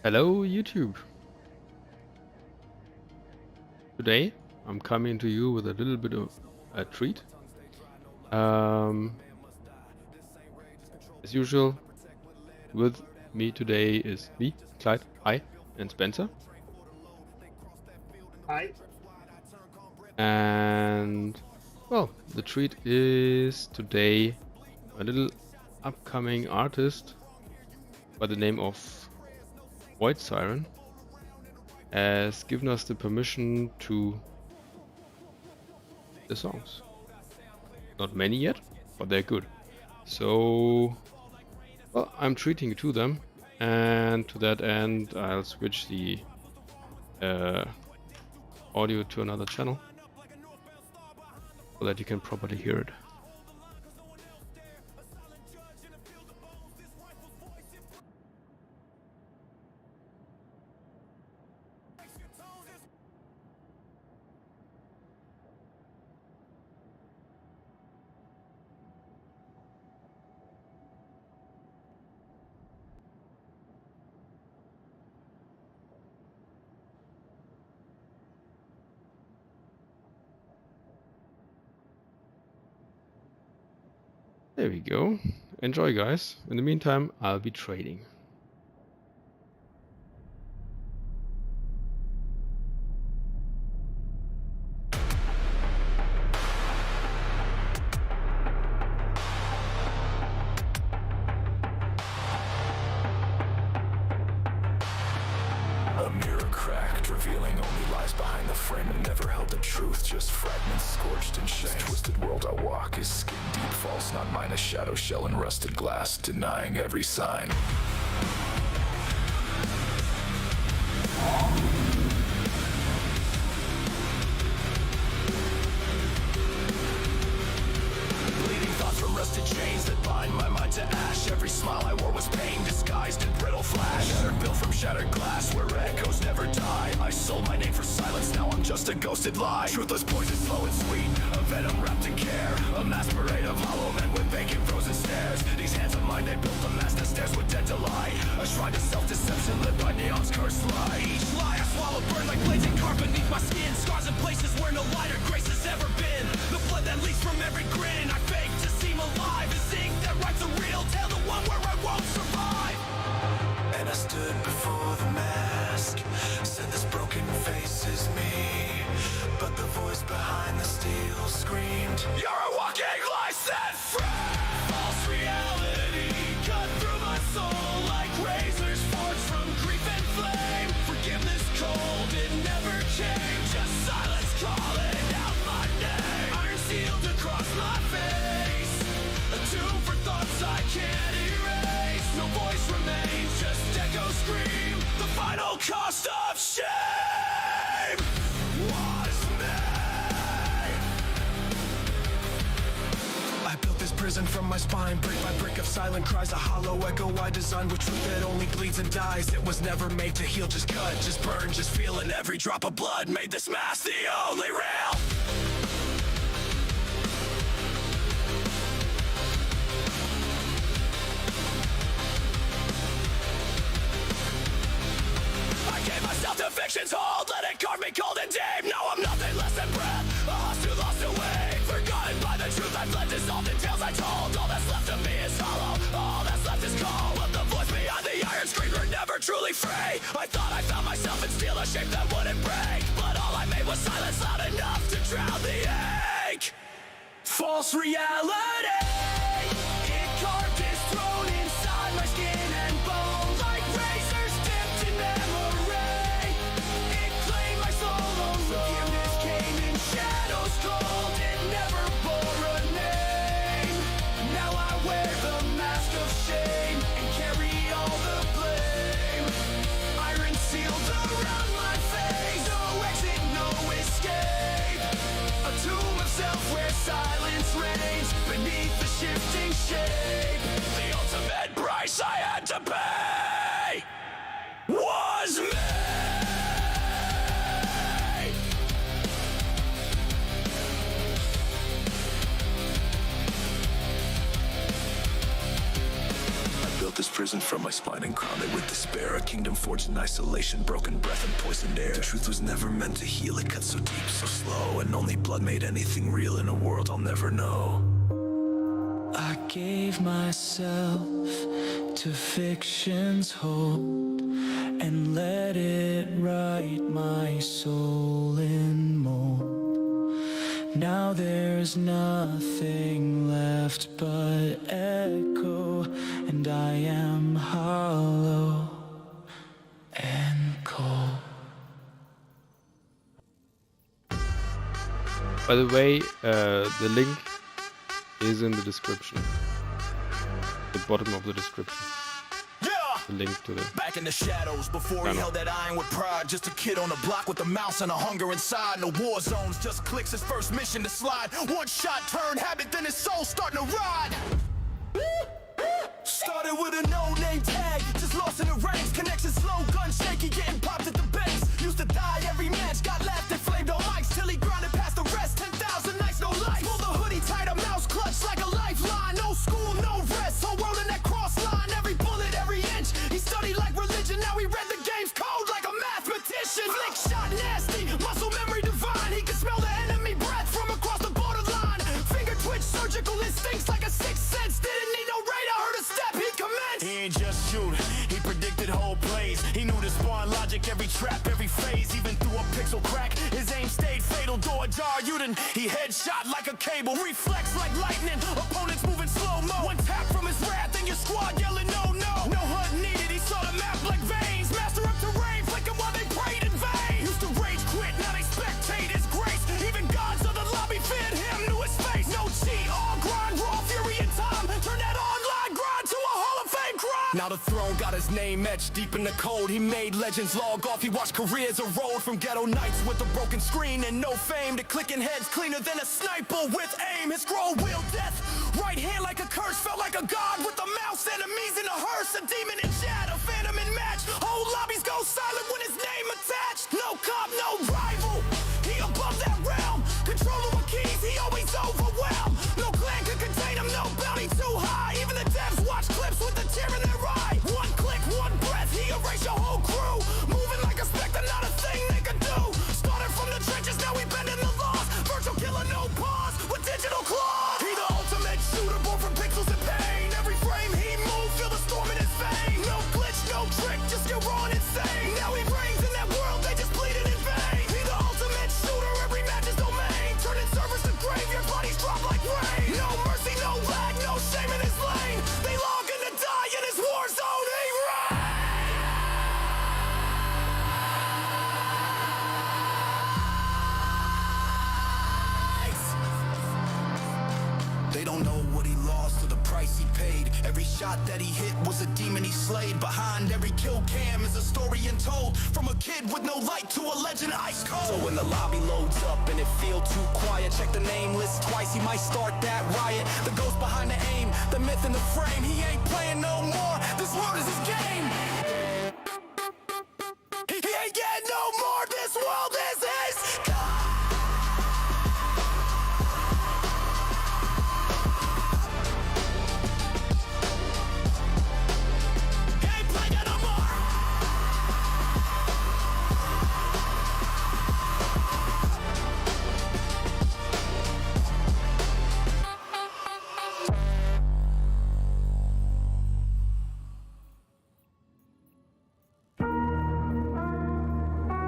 Hello YouTube! Today I'm coming to you with a little bit of a treat. As usual, with me today is me, Clyde, hi, and Spencer. Hi. And well, the treat is today a little upcoming artist by the name of Void Siren has given us the permission to the songs. Not many yet, but they're good. So, well, I'm treating you to them, and to that end, I'll switch the audio to another channel so that you can properly hear it. There we go. Enjoy, guys. In the meantime, I'll be trading. A mirror cracked, revealing only lies behind the frame and never held the truth, just fragments scorched in shame. This twisted world I walk is skin deep false, not mine, a shadow shell and rusted glass, denying every sign. Bleeding thoughts from rusted chains that bind my mind to ash. Every smile I wore was pain disguised in brittle flash. Shattered built from shattered glass where echoes never die. I sold my name for silence, now I'm just a ghosted lie. Truthless poison, slow and sweet, a venom wrapped in care. A masquerade of hollow men with vacant frozen stares. These hands of mine, they built a mask that stares with dead delight. A shrine to self-deception lit by neon's cursed light. Each lie I swallow burn like blazing carp beneath my skin. Scars in places where no light or grace has ever been. The blood that leaks from every grin I fake to seem alive. Is ink that writes a real tale, the one where I won't survive. And I stood before the mask, said this broken face is me. But the voice behind the steel screamed, you're a walking lie set free. False reality cut through my soul like razors forged from grief and flame. Forgiveness cold, it never changed. Just silence calling out my name. Iron sealed across my face, a tomb for thoughts I can't erase. No voice remains, just echoes scream. The final cost of shame was me. I built this prison from my spine, brick by brick of silent cries, a hollow echo I designed with truth that only bleeds and dies. It was never made to heal, just cut, just burn, just feeling every drop of blood. Made this mask the only real. I gave myself to fiction's hold, let it carve me cold and deep. Now I'm nothing less than breath, a lost who lost away. Forgotten by the truth I've led, dissolved in tales I told. All that's left of me is hollow, all that's left is cold. Of the voice behind the iron screen, we're never truly free. I thought I found myself in steel, a shape that wouldn't break. But all I made was silence loud enough to drown the ache. False reality, it carved its throne inside my skin and bone. Like razors dipped in memory, it claimed my soul. Forgiveness came in shadows cold, it never bore a name. Now I wear the mask of shame and carry all the blame. Iron sealed around my face, no exit, no escape. A tomb of self where silence reigns beneath the built this prison from my spine and crowned it with despair. A kingdom forged in isolation, broken breath and poisoned air. The truth was never meant to heal, it cut so deep, so slow. And only blood made anything real in a world I'll never know. I gave myself to fiction's hold and let it write my soul in mold. Now there's nothing left but echo, and I am hollow and cold. By the way, the link is in the description. The bottom of the description. The link to the... Back in the shadows, before he held that iron with pride. Just a kid on the block with a mouse and a hunger inside. No war zones, just clicks his first mission to slide. One shot, turn habit, then his soul starting to ride. Started with a no-name tag, just lost in the ranks. Connection slow, gun shaky, getting popped at the base. Used to die every match, got laughed and flamed on mics till he grinded past the rest. 10,000 nights, no life. Pull the hoodie tight, a mouse clutch like a lifeline. No school, no rest, whole world in that cross line. Every bullet, every inch, he studied like religion. Now he read the game's code like a mathematician. Flick shot nasty, muscle memory divine. He could smell the enemy breath from across the borderline. Finger twitch, surgical instincts like a sixth sense. Didn't need no radar, heard a step, he commenced. He ain't just shoot, he predicted whole plays. He knew the spawn logic, every trap, every phase. Even through a pixel crack, his aim stayed fatal. Door ajar, he headshot like a cable. Reflex like lightning, opponents moving slow-mo. One tap from his wrath and your squad yelling no, no. No hunt needed, he saw the map like veins. Master of terrain, flicking while they prayed in vain. Used to rage quit, now they spectate his grace. Even gods of the lobby feared him, knew his face. No cheat, all grind, raw fury in time. Turn that online grind to a Hall of Fame crime. Now the throne got his name etched deep in the code. He made legends log off, he watched careers erode. From ghetto nights with a broken screen and no fame, to clicking heads cleaner than a sniper with aim. His scroll wheel death, right hand like a curse. Felt like a god with a mouse, enemies in a hearse. A demon in shadow, phantom in match. Whole lobbies go silent when his name attached. No cop, no rival, he above that realm. Controller with keys, he always overwhelmed. No clan could contain him, no bounty too high. Even the devs watch clips with a tear in their eye. One click, one breath, he erased your whole crew. Moving like a spectre, not a thing they could do. Started from the trenches, now we bending the laws. Virtual killer, no pause, with digital claws. He the ultimate shooter, born from pixels and pain. Every frame he moved, feel the storm in his vein. No glitch, no trick, just get raw and insane. Now he reigns in that world, they just bleeding in vain. He the ultimate shooter, every match is domain. Turning servers to graveyard, bodies drop like rain. No mercy, no lag, no shame in his lane. They log in to die in his war zone, he reigns. They don't know what he lost or the price he paid. Every shot that he hit was a demon he slayed. Behind every kill cam is a story untold. From a kid with no light to a legend ice cold. So when the lobby loads up and it feel too quiet, check the name list twice, he might start that riot. The ghost behind the aim, the myth in the frame. He ain't playing no more, this world is his game. He ain't getting no more, this world is his game.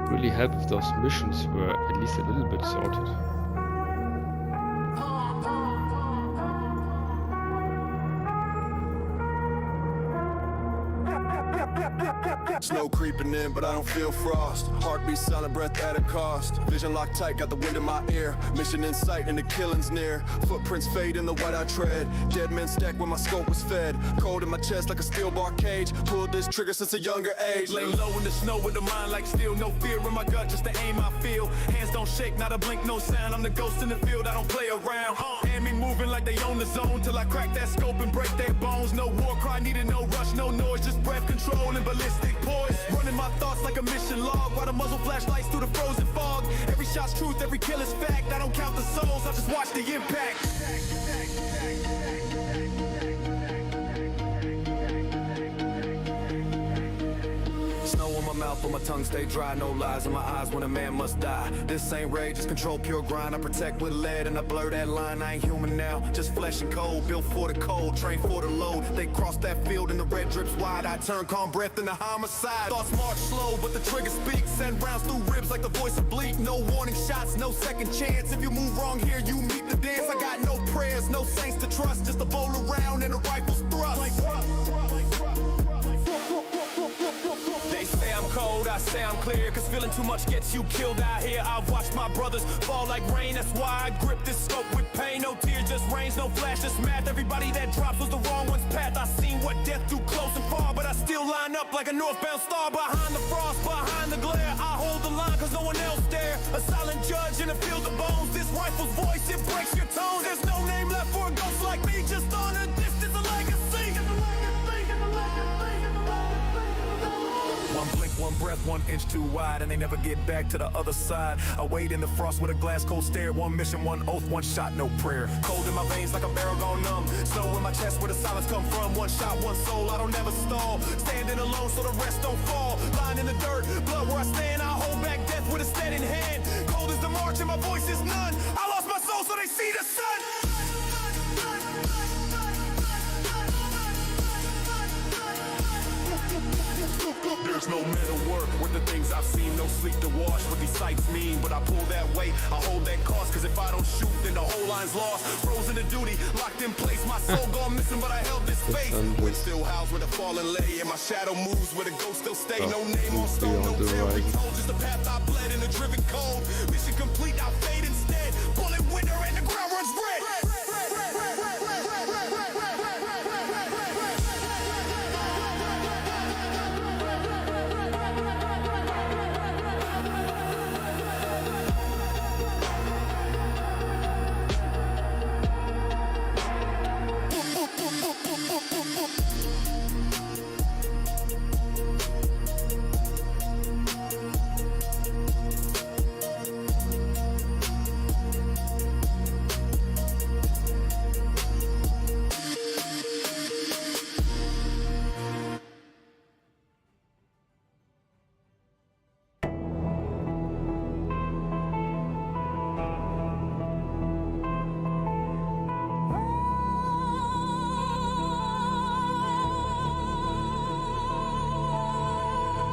Really help if those missions were at least a little bit sorted. Snow creeping in, but I don't feel frost. Heartbeat, silent breath at a cost. Vision locked tight, got the wind in my ear. Mission in sight and the killing's near. Footprints fade in the white I tread. Dead men stacked where my scope was fed. Cold in my chest like a steel bar cage. Pulled this trigger since a younger age. Lay low in the snow with a mind like steel. No fear in my gut, just the aim I feel. Hands don't shake, not a blink, no sound. I'm the ghost in the field, I don't play around. And me moving like they own the zone. Till I crack that scope and break their bones. No war cry, needed no rush, no noise. Just breath control and ballistic poise. Running my thoughts like a mission log. While the muzzle flashlights through the frozen fog. Every shot's truth, every kill is fact. I don't count the souls, I just watch the impact. mouth, but my tongue stay dry. No lies in my eyes when a man must die. This ain't rage, it's control, pure grind. I protect with lead and I blur that line. I ain't human now, just flesh and cold. Built for the cold, trained for the load. They cross that field and the red drips wide. I turn calm breath into homicide. Thoughts march slow, but the trigger speaks. Send rounds through ribs like the voice of bleak. No warning shots, no second chance. If you move wrong here, you meet the dance. I got no prayers, no saints to trust. Just a bowl around and a rifle's thrust. They say I'm cold, I say I'm clear, cause feeling too much gets you killed out here. I've watched my brothers fall like rain, that's why I grip this scope with pain. No tears, just rains, no flash, just math. Everybody that drops was the wrong one's path. I seen what death do close and far, but I still line up like a northbound star. Behind the frost, behind the glare, I hold the line cause no one else there. A silent judge in a field of bones. This rifle's voice, it breaks your tones. There's no name left for a ghost like me, just on a distance, a legacy. One blink, one breath, 1 inch too wide, and they never get back to the other side. I wait in the frost with a glass cold stare. One mission, one oath, one shot, no prayer. Cold in my veins like a barrel gone numb. Snow in my chest where the silence come from. One shot, one soul, I don't ever stall. Standing alone so the rest don't fall. Lying in the dirt, blood where I stand. I hold back death with a steady hand. Cold as the march and my voice is none. I lost my soul so they see the sun. There's no metal work with the things I've seen, no sleep to wash what these sights mean. But I pull that weight, I hold that cost, cause if I don't shoot, then the whole line's lost. Frozen to duty, locked in place, my soul gone missing, but I held this faith. Wind still howls where the fallen lay, and my shadow moves where the ghost still stay. No name on stone, no tale retold, just the path I bled in the driven cold. Mission complete, I fade instead. Bullet winter and the ground runs red.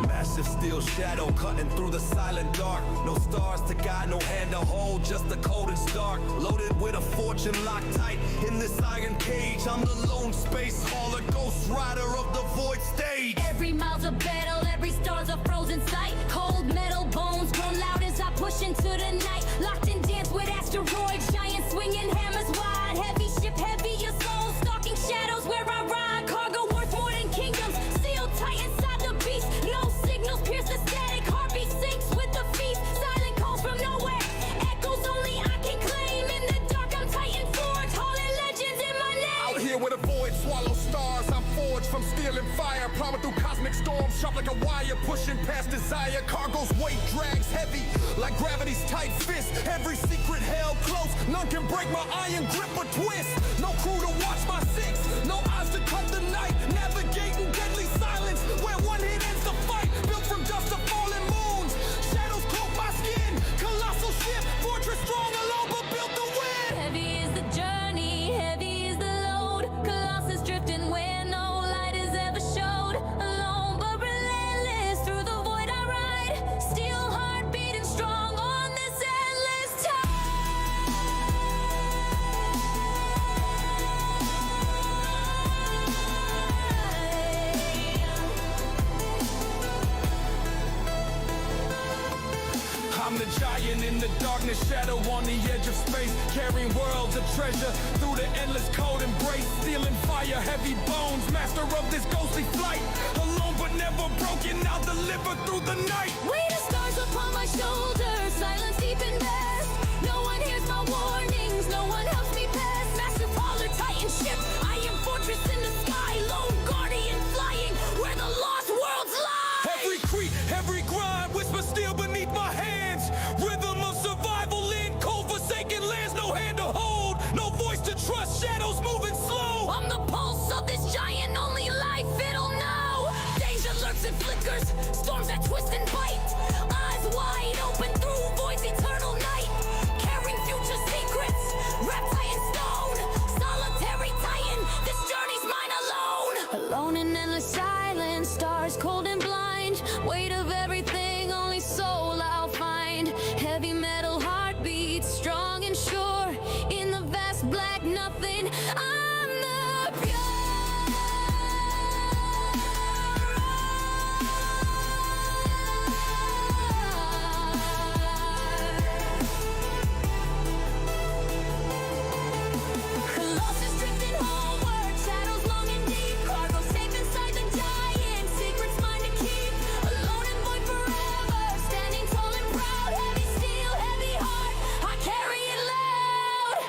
Massive steel shadow cutting through the silent dark. No stars to guide, no hand to hold, just the cold and stark. Loaded with a fortune locked tight in this iron cage. I'm the lone space hauler, ghost rider of the void stage. Every mile's a battle, every star's a frozen sight. Cold metal bones grow loud as I push into the night. Locked in dance with asteroids, giant swinging hammers wide. Heavy ship, heavier souls, stalking shadows where I ride. Cargo worth more than kingdoms, sealed tight inside the beast. No signals pierce the static, heartbeat sinks with the feast. Silent calls from nowhere, echoes only I can claim. In the dark I'm titan forged, hauling legends in my name. Out here where the void swallows stars, I'm forged from steel and fire. Plowing through cosmic storms, sharp like a wire. Pushing past desire, cargo's weight drags heavy like gravity's tight fist. Every secret held close, none can break my iron grip or twist. No crew to watch my six, no eyes to cut the night. Navigating deadly silence, where one hit ends the fight. Built from dust to fallen moons, shadows cloak my skin. Colossal ship, fortress strong alone but built to win. Heavy is the journey, heavy is the load. Colossus drifting where no light has ever showed. Alone but relentless, through the void I ride. Steel heart beating strong on this endless tide. I'm the giant in the darkness, shadow on the edge of space. Carrying worlds of treasure through the endless cold embrace. Stealing fire, heavy bones, master of this ghostly flight. Alone but never broken, I'll deliver through the night. Weight of stars upon my shoulders, silence deep and vast. No one hears my warnings, no one helps me pass. Massive hauler, titan ship, iron fortress in the sky. Lone guardian flying where the lost worlds lie. Every creep, every grind, whisper steel beneath my hands. Rhythm of survival in cold forsaken lands. No hand to hold, no voice to trust, shadows moving slow. I'm the pulse of this giant, only life it'll know. Danger lurks and flickers, storm arms that twist and bite. Eyes wide open through void's eternal night. Carrying future secrets, wrapped tight in stone. Solitary titan, this journey's mine alone. Alone in endless silence, stars cold and blind. Weight of everything, only soul I'll find. Heavy metal heartbeats, strong and sure. In the vast black nothing, I'm the pure. Colossus drifting homeward, shadows long and deep. Cargo safe inside the giant, secrets mine to keep. Alone and void forever, standing tall and proud. Heavy steel, heavy heart, I carry it loud.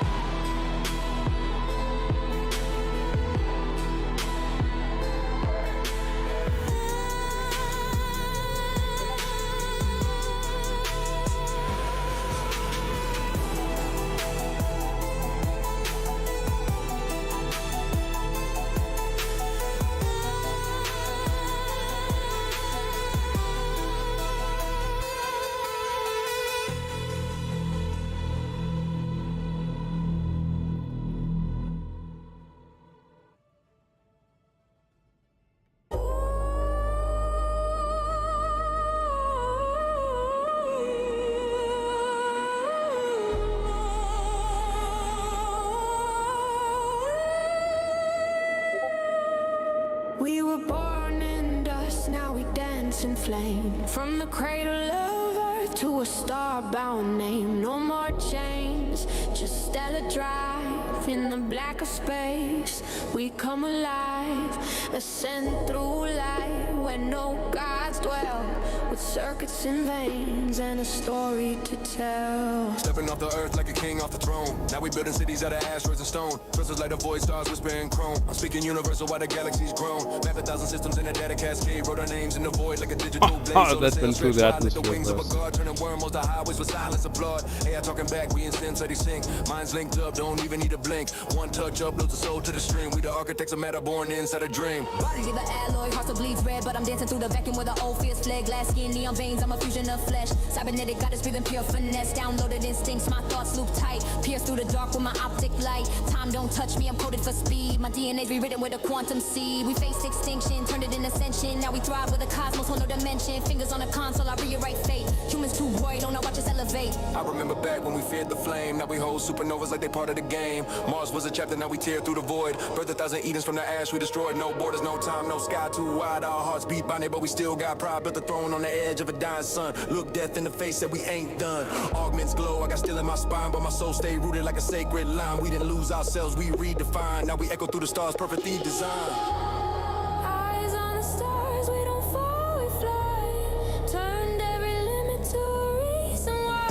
We were born in dust, now we dance in flame. From the cradle of earth to a star-bound name. No more chains, just stellar drive. In the black of space, we come alive. Ascend through light where no gods dwell. With circuits and veins and a story to tell. Stepping off the earth like a king off the throne. Now we building cities out of asteroids and stone. Crystals like the void, stars whispering chrome. I'm speaking universal while the galaxy's grown. Map 1,000 systems in a data cascade. Wrote our names in the void like a digital blaze. Oh, that's been through the atmosphere The wings of a first. god, turning wormholes to highways with silence of blood. AI talking back, we incense, they sing. Minds linked up, don't even need a blink. One touch uploads the soul to the stream. We the architects of matter born inside a dream. Bodies give the alloy, hearts will bleed red, but I'm dancing through the vacuum with the old fears fled. Glass skin, neon veins, I'm a fusion of flesh. Cybernetic goddess breathing pure finesse. Downloaded instincts, my thoughts loop tight. Pierce through the dark with my optic light. Time don't touch me, I'm coded for speed. My DNA's rewritten with a quantum seed. We faced extinction, turned it in ascension. Now we thrive with the cosmos, whole no dimension. Fingers on the console, I rewrite fate. Humans too void, don't know watch us elevate. I remember back when we feared the flame. Now we hold supernovas like they part of the game. Mars was a chapter, now we tear through the void. Birth 1,000 Edens from the ash we destroyed. No borders, no time, no sky too wide. Our hearts beat by it, but we still got pride. Built the throne on the edge of a dying sun. Look death in the face, said we ain't done. Augments glow, I got steel in my spine, but my soul stay rooted like a sacred line. We didn't lose ourselves, we redefined. Now we echo through the stars, perfectly designed. Eyes on the stars, we don't fall, we fly. Turned every limit to a reason why.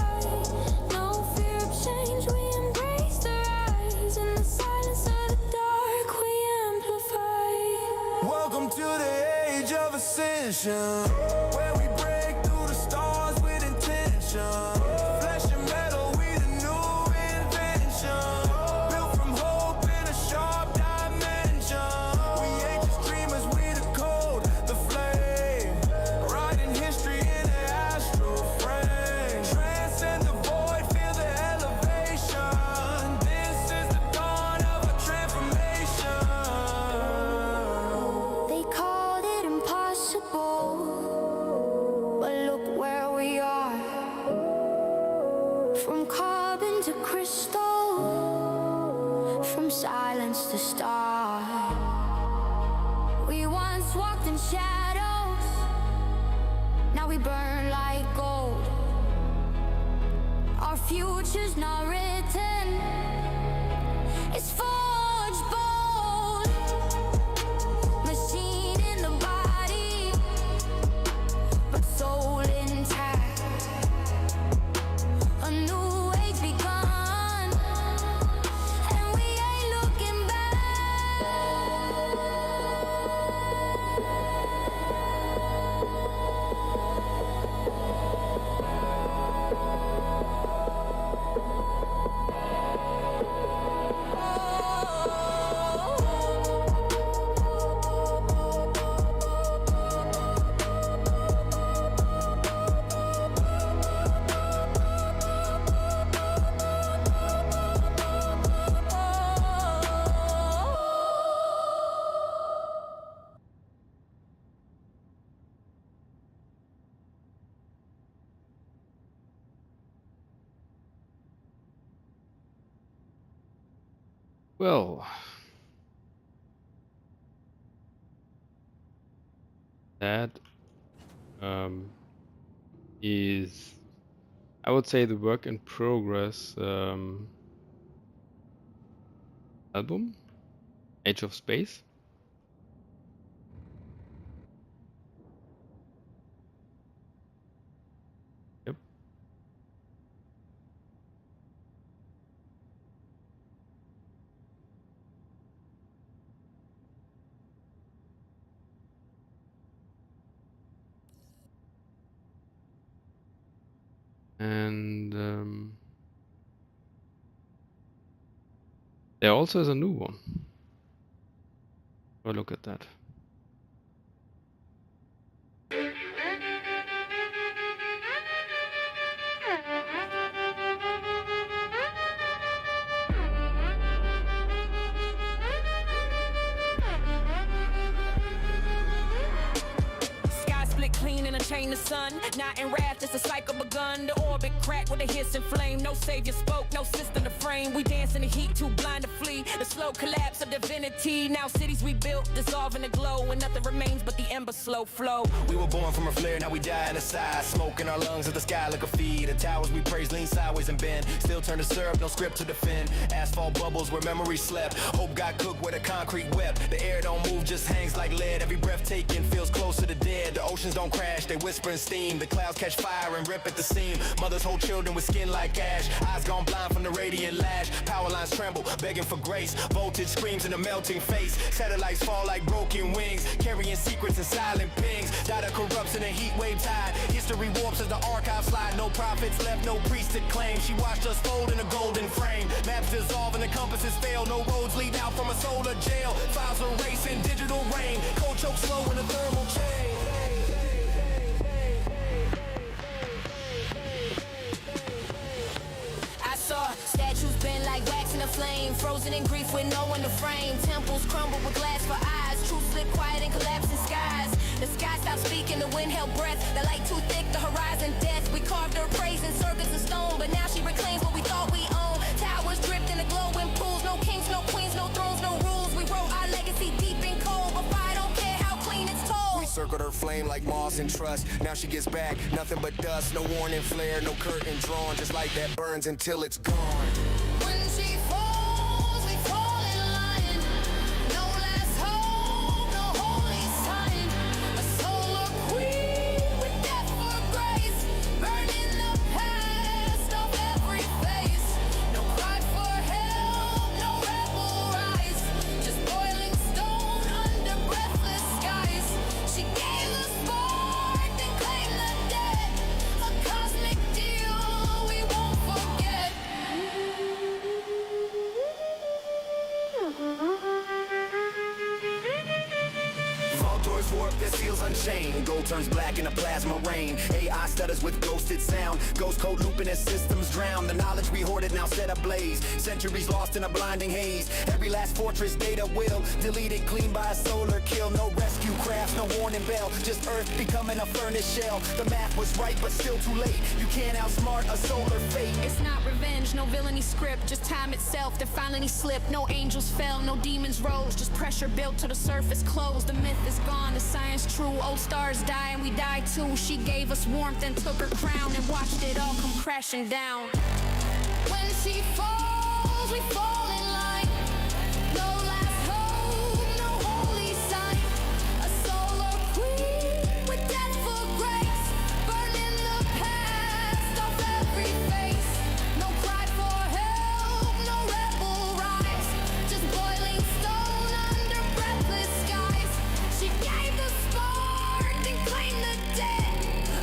No fear of change, we embrace the rise. In the silence of the dark, we amplify. Welcome to the age of ascension, where we break through the stars with intention. Flesh and metal, we the new invention. Built from hope in a sharp dimension. We ain't just dreamers, we the code, the flame. Writing history in the astral frame. Transcend the void, feel the elevation. This is the dawn of a transformation. They called it impossible, but look where we are. From carbon to crystal, from silence to star. We once walked in shadows, now we burn like gold. Our future's not written, it's forged bold. Machine in the body, but soul intact. A new age begun, and we ain't looking back. Well, that is, I would say, the work in progress album, Age of Space. Yep. And there also is a new one. Have a look at that. Sky split clean in a chain of sun. Not in wrath, just a cycle begun. The orbit cracked with a hissing flame. No savior spoke, no system to frame. We dance in the heat, too blind to flee. The slow collapse of divinity. Now cities we built, dissolve in the glow. And nothing remains but the ember slow flow. We were born from a flare, now we die in the side. Smoke in our lungs at the sky like a feed. The towers we praise lean sideways and bend. Still turn to syrup, no script to defend. Asphalt bubbles where memory slept. Hope got cooked with a concrete web. The air don't move, just hangs like lead. Every breath taken feels closer to dead. The oceans don't crash, they whisper and steam. The clouds catch fire and rip at the seam. Mothers hold children with skin like ash. Eyes gone blind from the radiant lash. Power lines tremble, begging for grace. Voltage screams in a melting face. Satellites fall like broken wings, carrying secrets and silent pings. Data corrupts in a heat wave tide. History warps as the archive slide. No prophets left, no priest to claim. She watched us fold in a golden frame. Maps dissolve and the compasses fail. No roads lead out from a solar jail. Files erase in digital rain. Cold choke slow in a thermal chain. I saw statues bent like wax in a flame. Frozen in grief with no one to frame. Temples crumble with glass for eyes. Truth slip quiet in collapsing skies. The sky stopped speaking, the wind held breath. The light too thick, the horizon death. We carved her praise in circuits and stone, but now she reclaims what we thought we owned. Towers dripped in the glowing pools. No kings, no queens, no thrones, no rules. We wrote our legacy deep in cold, but I don't care how clean it's told. We circled her flame like moss and trust. Now she gets back, nothing but dust. No warning flare, no curtain drawn. Just like that burns until it's gone. When she falls, we fall in line. No last hope, no holy sign. A solar queen with death for grace. Burning the past of every face. No cry for help, no rebel rise. Just boiling stone under breathless skies. She gave the spark, then claimed the dead. A cosmic deal we won't forget. Vault doors warp, that seals unchained. Gold turns black in a plasma rain. AI stutters with ghosted sound. Ghost code looping as systems drown. The knowledge we hoarded now set ablaze. Centuries lost in a blinding haze. Every last fortress data will deleted clean by a solar kill. No rescue craft, no warning bell. Just Earth becoming a furnace shell. The math was right, but still too late. You can't outsmart a solar fate. It's not revenge, no villainy script, just time itself that finally slipped. No angels fell, no demons rose, just pressure built till the surface closed. The myth is gone, the science true. Old stars die and we die too. She gave us warmth and took her crown and watched it all come crashing down. When she falls, we fall in line. No last hope, no holy sign. A solar queen with death for grace. Burning the past off every face. No cry for help, no rebel rise. Just boiling stone under breathless skies. She gave the spark, then claimed the dead.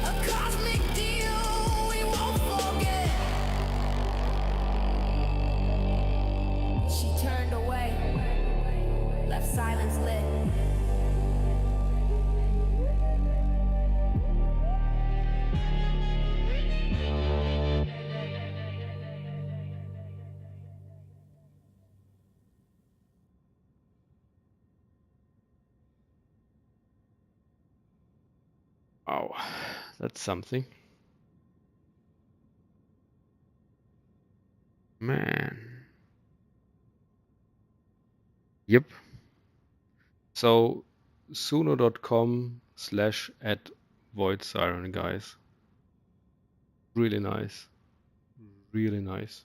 A cosmic deal we won't forget. She turned away, left silence lit. Wow, that's something. Man. Yep. So suno.com/@void_siren, guys. Really nice. Really nice.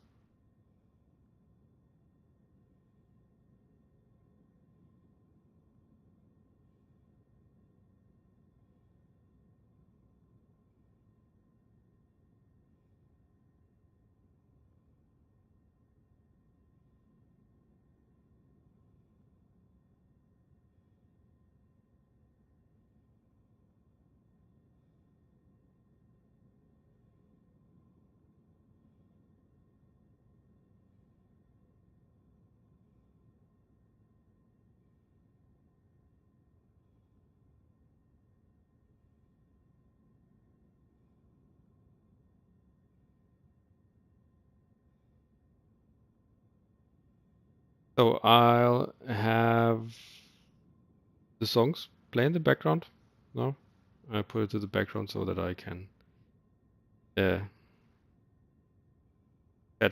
So I'll have the songs play in the background now. I put it to the background so that I can chat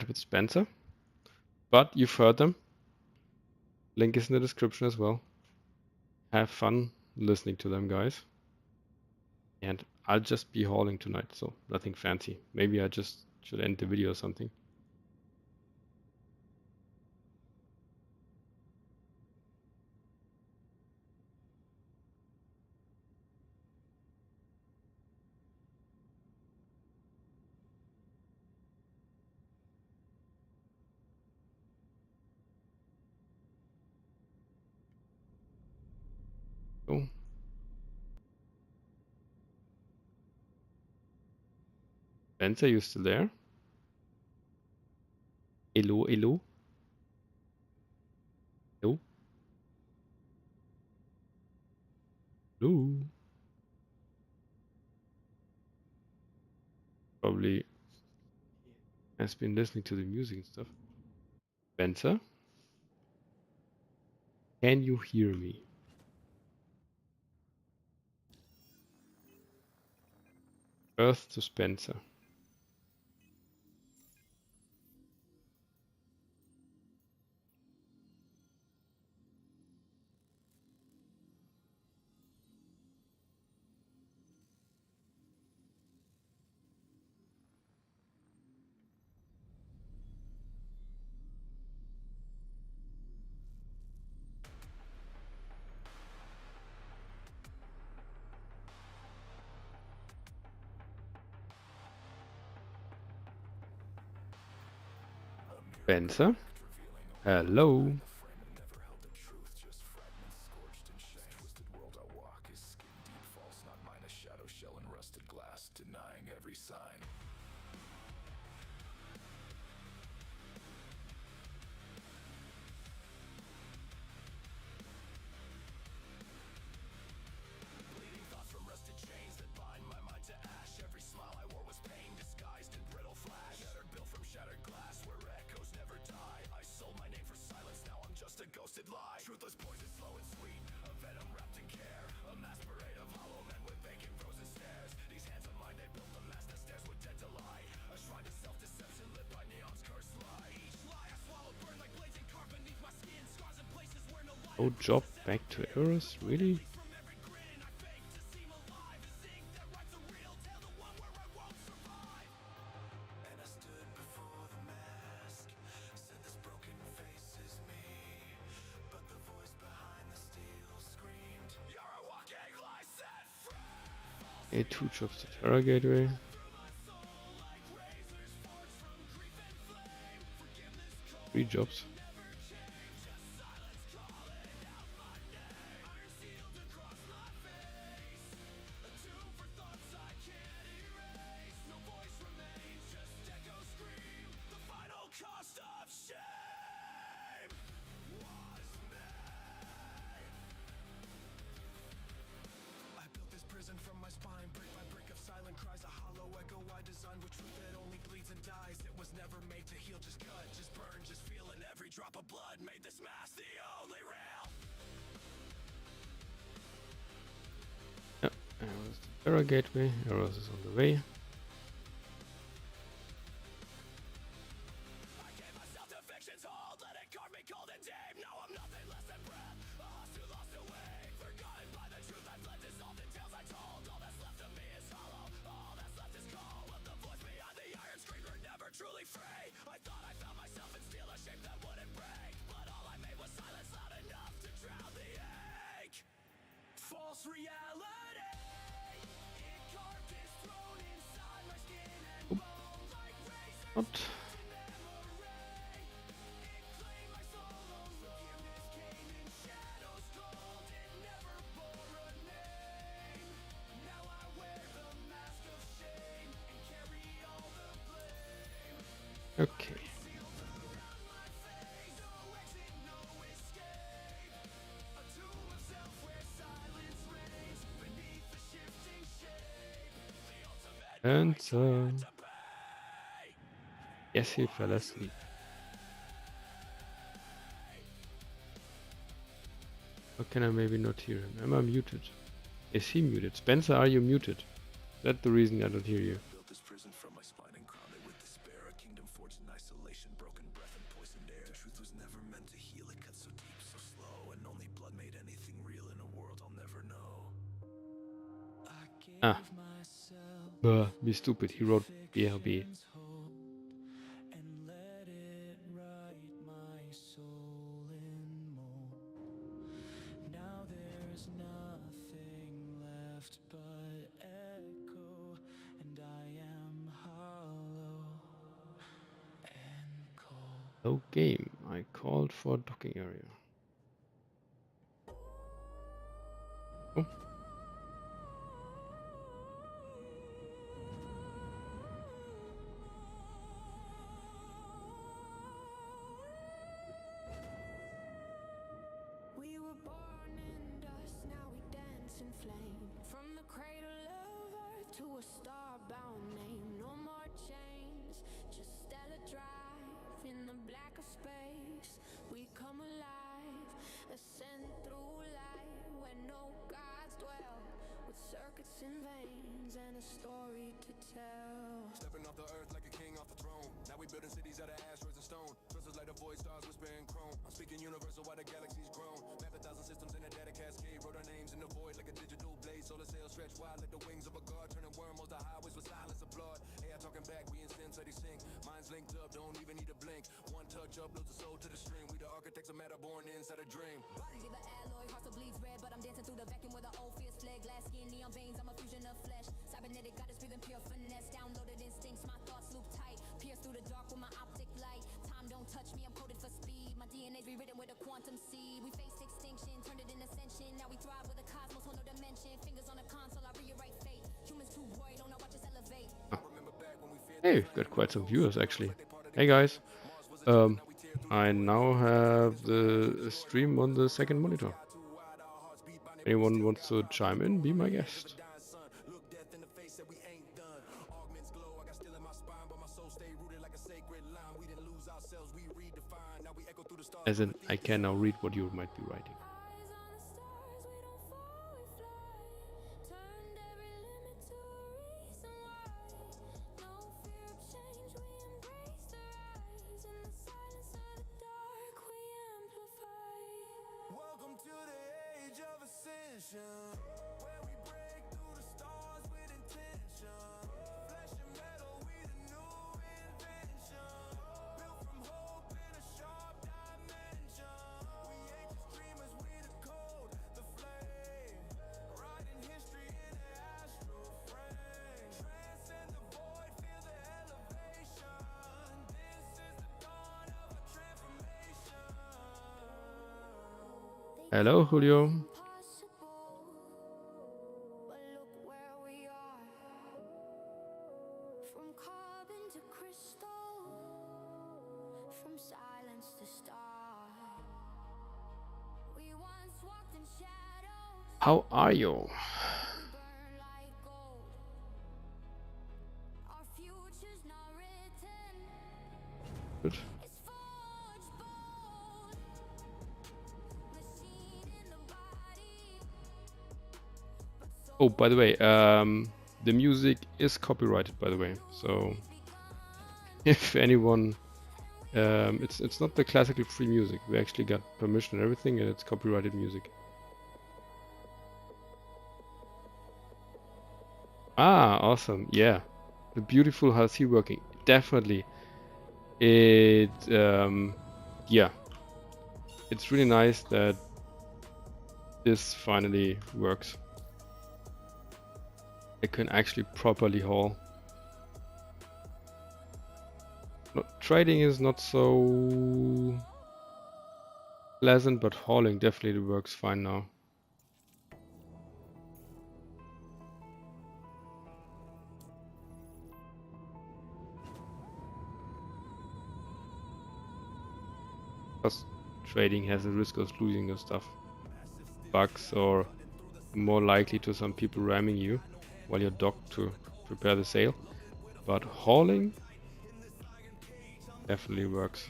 with Spencer. But you've heard them. Link is in the description as well. Have fun listening to them, guys. And I'll just be hauling tonight, so nothing fancy. Maybe I just should end the video or something. So, Spencer, you still there? Hello, hello. Hello. Hello. Probably has been listening to the music and stuff. Spencer, can you hear me? Earth to Spencer. Spencer? Hello? Denying every sign. Bleeding thoughts from rusted chains that bind my mind to ash. Every smile I wore was pain disguised in brittle flash. Shattered built from shattered glass where echoes never die. I sold my name for silence, now I'm just a ghosted lie. Truthless poison, slow and sweet, a venom wrapped in care. A masquerade of hollow men with vacant frozen stares. These hands of mine, they built a mask that stares with dead delight. A shrine to self-deception lit by neon's cursed light. Each lie I swallowed burned like blazing carved beneath my skin. Scars in places where no light. Oh, job back to Eros? Really? And I stood before the mask, said this broken face is me. But the voice behind the steel screamed, you're a walking lie set free. A 2 jobs to Terra Gateway. Three jobs. Cost of shame was made. I built this prison from my spine, brick by brick of silent cries, a hollow echo I designed with truth that only bleeds and dies. It was never made to heal, just cut, just burn, just feeling every drop of blood. Made this mask the only real. Yep, Eros to Terra Gateway. Eros is on the way. I gave myself to fiction's hold, let it carve me cold and deep. Now I'm nothing less than face reality. It carved its throne inside my skin and Oop. bone like razors What? to memory. It claimed my soul, unforgiveness came in shadows cold. It never bore a name. Now I wear the mask of shame and carry all the blame. Okay. And yes, he fell asleep. How can I maybe not hear him? Am I muted? Is he muted? Spencer, are you muted? Is that the reason I don't hear you? Built this prison from my spine and crowned it with despair. A kingdom forged in isolation, broken breath and poisoned air. The truth was never meant to heal, it cut so deep, so slow. And only blood made anything real in a world I'll never know. I gave Ah. myself Be stupid. He wrote BLB. fiction's hope and let it write my soul in mold. Now there's nothing left but echo, and I am hollow and cold. Low game. I called for docking area. Oh. We were born in dust, now we dance in flame. From the cradle of earth to a star-bound name. No more chains, just stellar drive. In the black of space, we come alive. Ascend through light where no gods dwell. With circuits and veins and a story to tell. Stepping off the earth like a king off the throne. Now we building cities out of asteroids and stone. Crystals like the void stars whispering chrome. I'm speaking universal while the galaxy's grown. Mapped 1,000 systems in a data cascade. Wrote our names in the void like a digital blade. Solar sails stretch wide like the wings of a guard. Turning wormholes to highways with silence applaud. AI talking back, we in steady sync. Minds linked up, don't even need a blink. One touch uploads the soul to the stream. We the architects of matter born inside a dream. Bodies either alloy, hearts will bleed red, but I'm dancing through the vacuum where the old fears fled. Glass skin, neon veins, I'm a fusion of flesh. Cybernetic, goddess breathing pure finesse. Downloaded instincts, my thoughts loop tight. Pierce through the dark with my optic light. Time don't touch me, I'm coded for speed. My DNA's rewritten with a quantum seed. We faced extinction, turned it in ascension. Now we thrive with the cosmos, whole new dimension. Fingers on the console, I rewrite fate. Humans too worried, don't know, watch us elevate. Hey, we've got quite some viewers actually. Hey guys. I now have the stream on the second monitor. Anyone wants to chime in, be my guest. As in, I can now read what you might be writing. Eyes on the stars, we don't fall, we fly. Turned every limit to a reason why. No fear of change, we embrace the rise. In the silence of the dark, we amplify. Welcome to the age of ascension, where we break through the stars with intention. Flesh and metal, we the new invention. Built from hope in a sharp dimension. We ain't just dreamers, we the code, the flame. Writing history in the astral frame. Transcend the void, feel the elevation. This is the dawn of a transformation. Hello, Julio. Impossible, but look where we are. From carbon to crystal, from silence to star. We once walked in shadows, How are you? burn like gold. Our future's not written, Good. it's forged bold. Machine in the body, but so Oh, by the way, the music is copyrighted, by the way. So if anyone, it's not the classical free music. We actually got permission and everything, and it's copyrighted music. Ah, awesome. Yeah, the beautiful how's he working? Definitely. It yeah, it's really nice that this finally works. I can actually properly haul. No, trading is not so pleasant, but hauling definitely works fine now. Plus, trading has a risk of losing your stuff. Bugs, or more likely to some people ramming you while you're docked to prepare the sale. But hauling definitely works.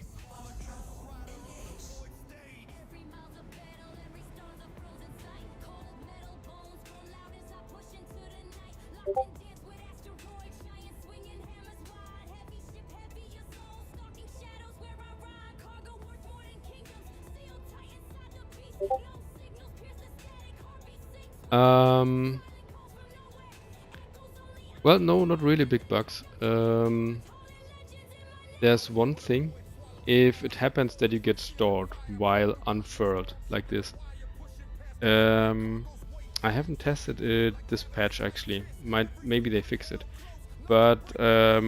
Well, no, not really big bugs. There's one thing. If it happens that you get stored while unfurled, like this. I haven't tested it this patch actually. Maybe they fixed it. But at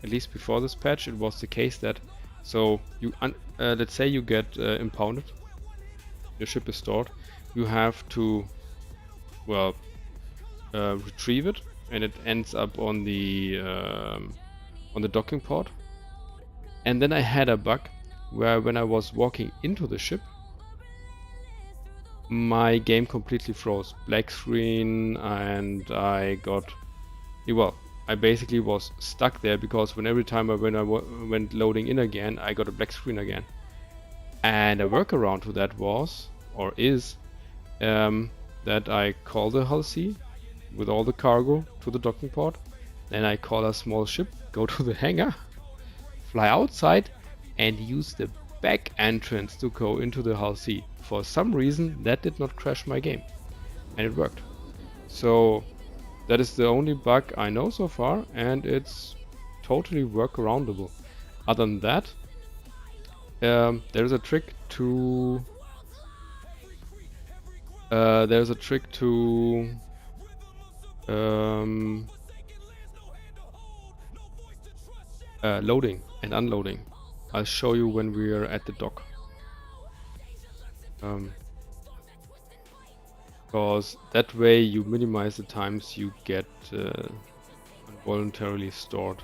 least before this patch, it was the case that so you let's say you get impounded, your ship is stored, you have to retrieve it, and it ends up on the docking port. And then I had a bug where when I was walking into the ship, my game completely froze, black screen, and I basically was stuck there because every time I went loading in again, I got a black screen again. And a workaround to that is that I call the hull C with all the cargo to the docking port. Then I call a small ship, go to the hangar, fly outside, and use the back entrance to go into the hull C. For some reason, that did not crash my game, and it worked. So that is the only bug I know so far, and it's totally workaroundable. Other than that, there's a trick to loading and unloading. I'll show you when we are at the dock. Because that way you minimize the times you get involuntarily stored.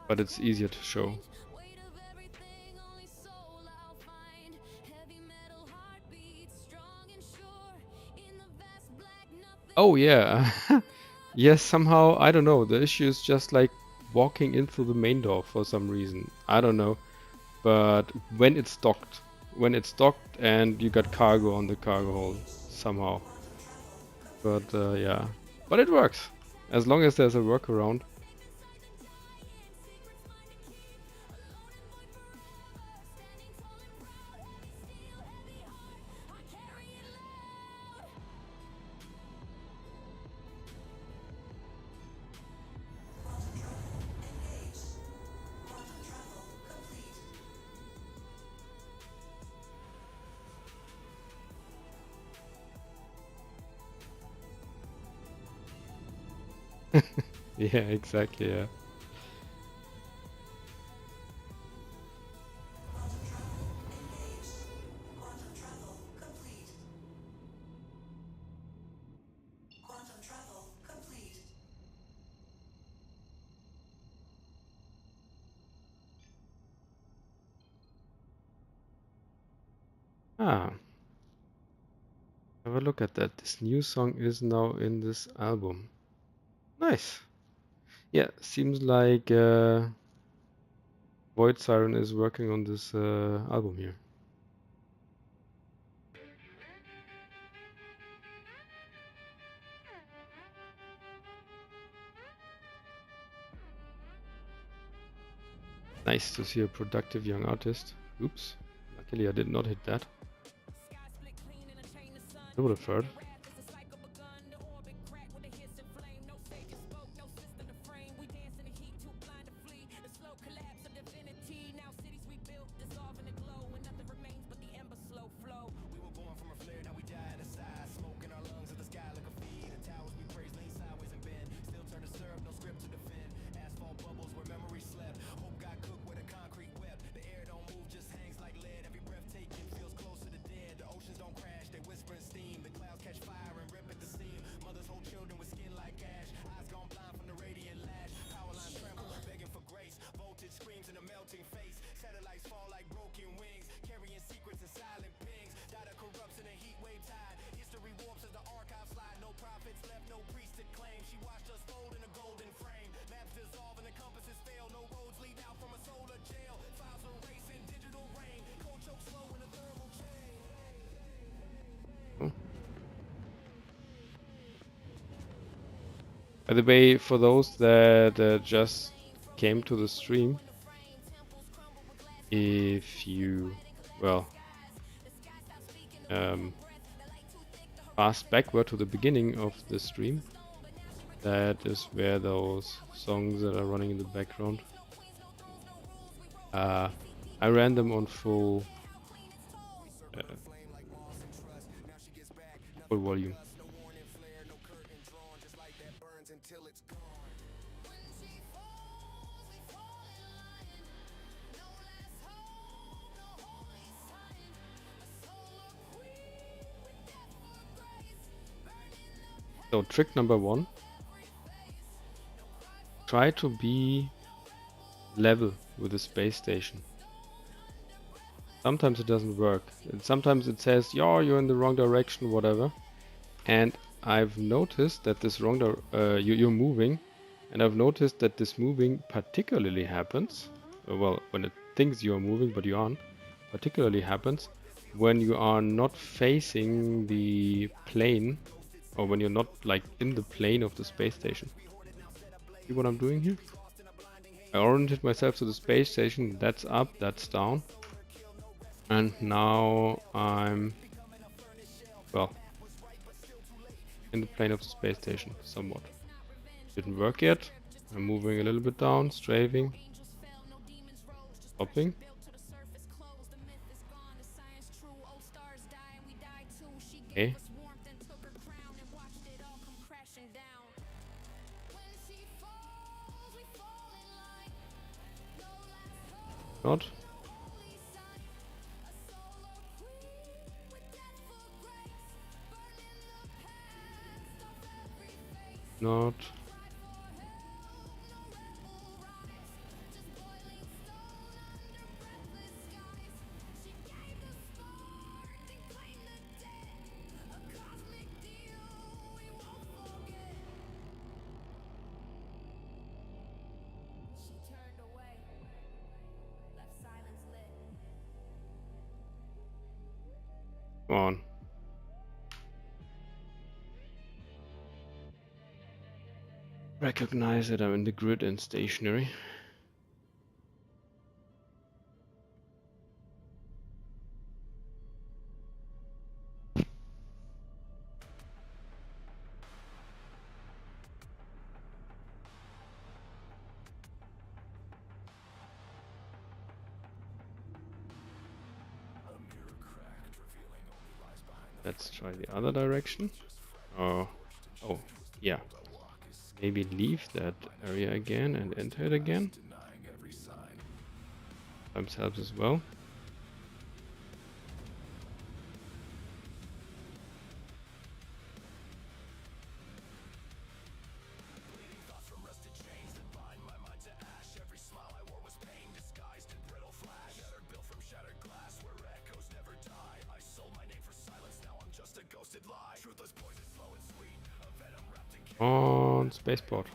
But it's easier to show. Oh yeah. Yes, somehow, I don't know, the issue is just like walking in through the main door for some reason. I don't know. But when it's docked and you got cargo on the cargo hold somehow. But yeah, but it works as long as there's a workaround. Yeah, exactly, yeah. Ah, have a look at that. This new song is now in this album. Nice. Yeah, seems like Void Siren is working on this album here. Nice to see a productive young artist. Oops, luckily I did not hit that. I would have heard. Oh. By the way, for those that just came to the stream, if you, well, fast backward to the beginning of the stream, that is where those songs that are running in the background, I ran them on full volume. So trick number 1, try to be level with the space station. Sometimes it doesn't work. And sometimes it says, "Yo, you're in the wrong direction," whatever. And I've noticed that this you're moving, and I've noticed that this moving particularly happens. Well, when it thinks you're moving but you aren't, particularly happens when you are not facing the plane, or when you're not like in the plane of the space station. See what I'm doing here? I oriented myself to the space station. That's up, that's down. And now I'm, well, in the plane of the space station, somewhat. Didn't work yet. I'm moving a little bit down, strafing, stopping. Okay. Not. Not. Come on. Recognize that I'm in the grid and stationary. Let's try the other direction. Oh, yeah. Maybe leave that area again and enter it again. Sometimes helps as well. On spaceport.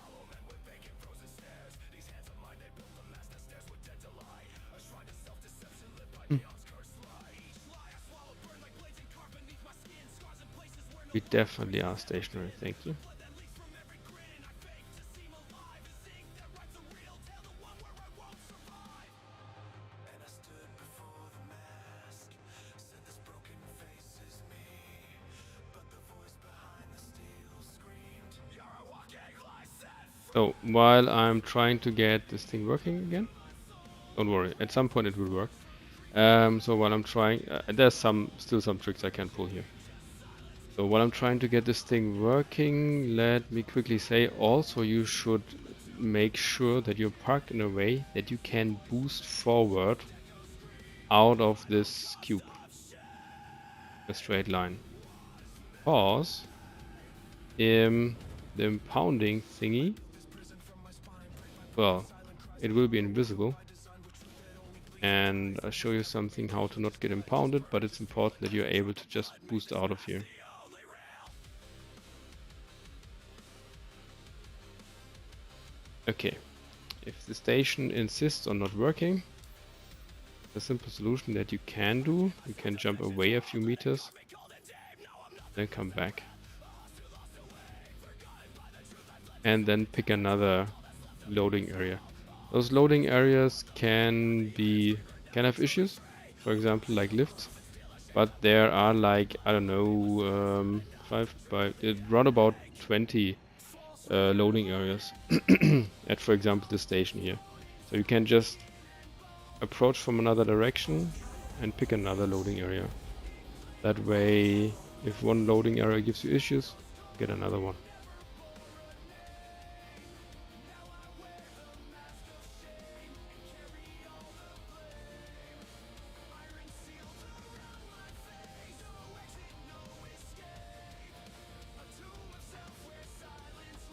We definitely are stationary, thank you. So while I'm trying to get this thing working again, don't worry, at some point it will work. So while I'm trying, there's still some tricks I can pull here. So while I'm trying to get this thing working, let me quickly say also you should make sure that you're parked in a way that you can boost forward out of this cube, a straight line. Because the impounding thingy, well, it will be invisible. And I'll show you something how to not get impounded, but it's important that you're able to just boost out of here. Okay, if the station insists on not working, the simple solution that you can do, you can jump away a few meters, then come back. And then pick another loading area. Those loading areas can have issues, for example, like lifts, but there are like, I don't know, around about 20 loading areas at, for example, the station here. So you can just approach from another direction and pick another loading area. That way, if one loading area gives you issues, get another one.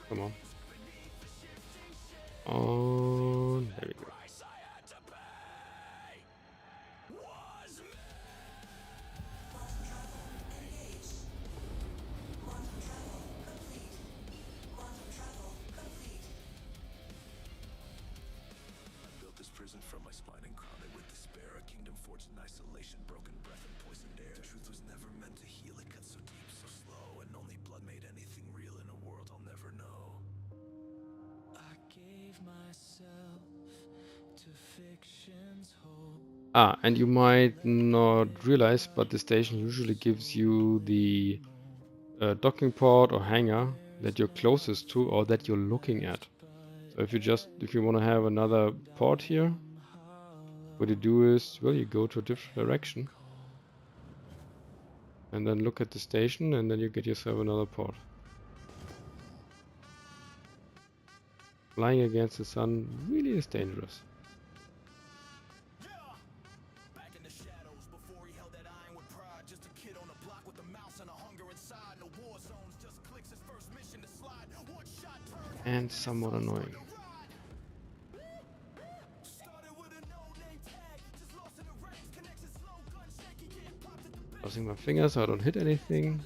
Come on. There we go. Built this prison from my spine and crowned it with despair. A kingdom forged in isolation, broken breath and poisoned air. The truth was never meant to heal, it cut so deep, so slow. And only blood made anything real in a world I'll never know. I gave myself to fiction's hope. And you might not realize, but the station usually gives you the docking port or hangar that you're closest to or that you're looking at. So if you want to have another port here, what you do is, well, you go to a different direction and then look at the station, and then you get yourself another port. Flying against the sun really is dangerous. Back in the shadows, before he held that iron with pride. Just a kid on the block with a mouse and a hunger inside. No war zones, just clicks his first mission to slide. One shot turned. And somewhat annoying. Started with a no-name tag, just lost in the ranks. Connection slow, gun shaky, getting popped at the back. Crossing my fingers so I don't hit anything.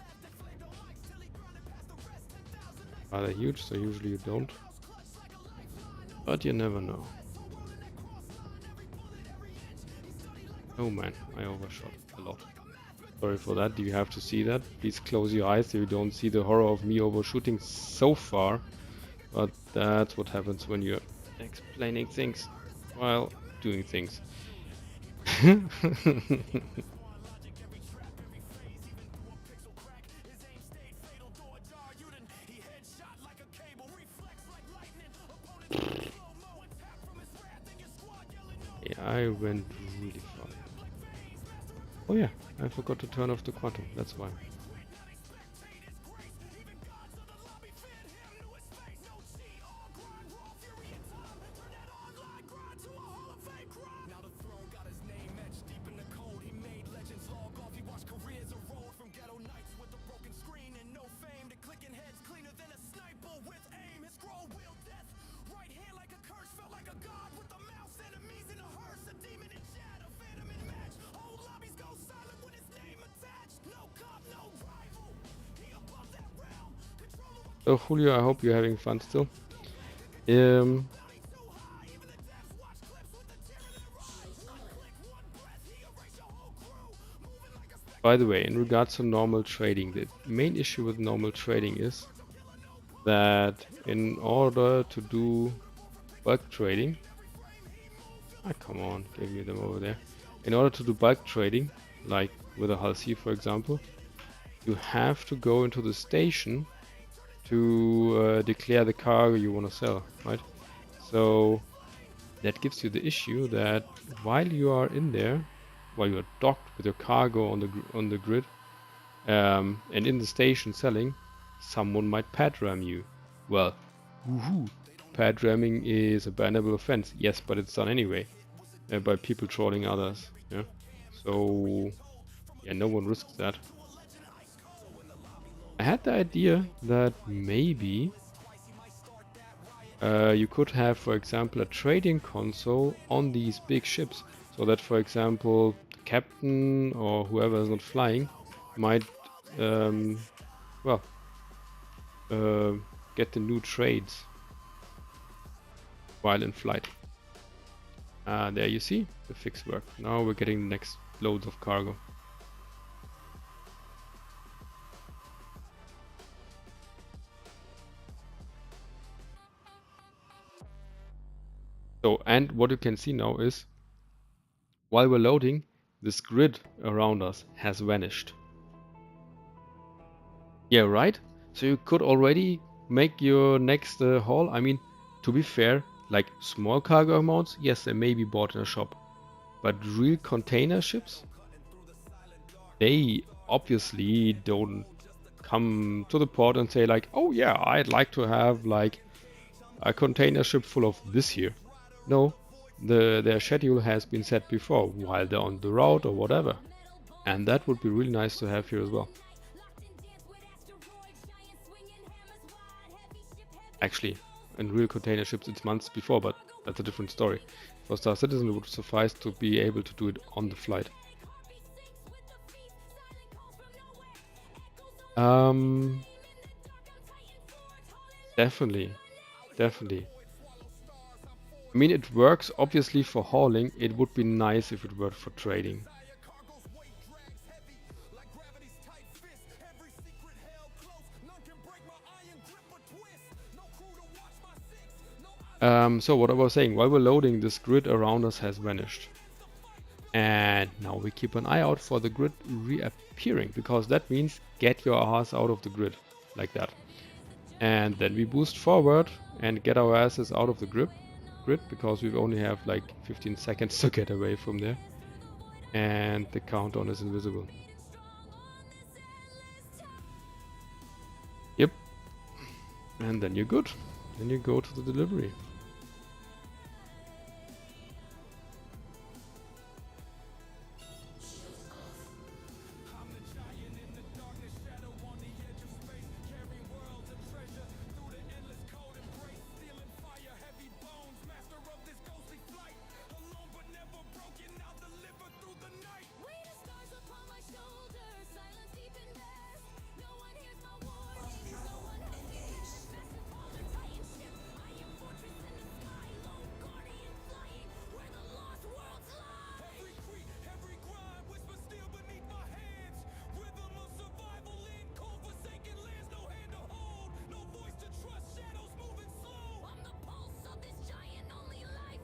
Rather huge, so usually you don't. But you never know. Oh man, I overshot a lot. Sorry for that, you have to see that. Please close your eyes so you don't see the horror of me overshooting so far. But that's what happens when you're explaining things while doing things. Yeah, I went really far. Oh yeah, I forgot to turn off the quantum, that's why. Now the throne got his name etched deep in the code. He made legends log off. He watched careers erode from ghetto nights with a broken screen and no fame. To clicking heads cleaner than a sniper with aim. His scroll wheel death. Right hand like a curse, felt like a god with a mouse. Enemies in a hearse, a demon in chat, a phantom in match. Whole lobbies go silent with his name attached. No cop, no rival. He above that realm. Controller. So Julio, I hope you're having fun still. By the way, in regards to normal trading, the main issue with normal trading is that in order to do bulk trading, come on, give me them over there. In order to do bulk trading, like with a Hull C for example, you have to go into the station to declare the cargo you want to sell, right? So that gives you the issue that while you are in there, while you are docked with your cargo on the grid, and in the station selling, someone might pad ram you. Well, woohoo! Pad ramming is a bannable offense. Yes, but it's done anyway by people trolling others. Yeah. So yeah, no one risks that. I had the idea that maybe you could have, for example, a trading console on these big ships, so that, for example, captain or whoever is not flying might get the new trades. while in flight. There you see the fix work. Now we're getting the next loads of cargo. So, and what you can see now is, while we're loading, this grid around us has vanished. Yeah, right? So you could already make your next haul. I mean, to be fair, like small cargo amounts, yes, they may be bought in a shop. But real container ships, they obviously don't come to the port and say like, oh yeah, I'd like to have like a container ship full of this here. No, their schedule has been set before while they're on the route or whatever. And that would be really nice to have here as well. Actually, in real container ships it's months before, but that's a different story. For StarCitizen it would suffice to be able to do it on the flight. Definitely. I mean, it works obviously for hauling. It would be nice if it worked for trading. So what I was saying, while we're loading, this grid around us has vanished. And now we keep an eye out for the grid reappearing, because that means get your ass out of the grid, like that. And then we boost forward and get our asses out of the grid, because we only have like 15 seconds to get away from there. And the countdown is invisible. Yep. And then you're good. Then you go to the delivery.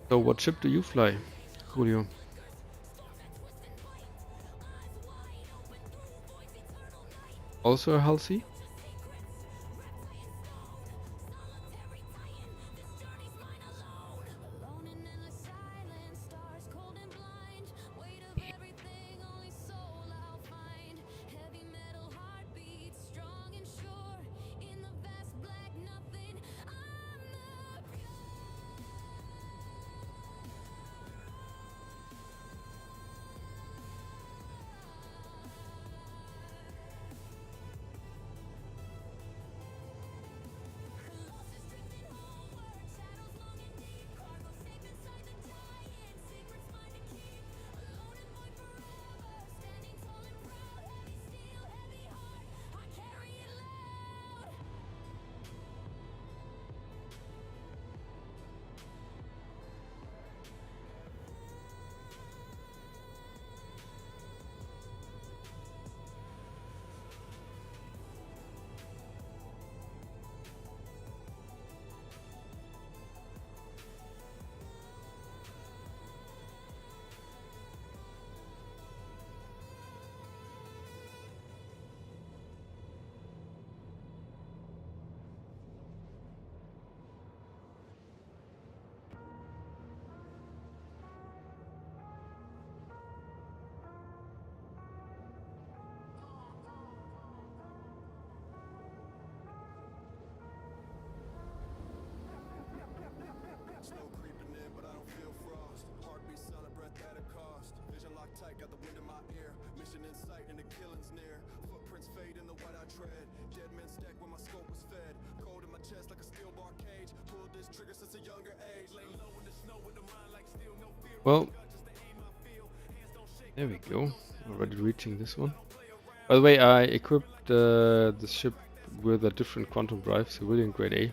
So what ship do you fly, Julio? Also a Halsey? Snow creeping in, but I don't feel frost. Heartbeat, silent breath at a cost. Vision locked tight, got the wind in my ear. Mission in sight, and the killing's near. Footprints fade in the white I tread. Dead men stack when my scope was fed. Cold in my chest like a steel bar cage. Pulled this trigger since a younger age. Lay low in the snow with the mind like steel, no fear. Well, there we go. Already reaching this one. By the way, I equipped this ship with a different quantum drive, civilian grade A,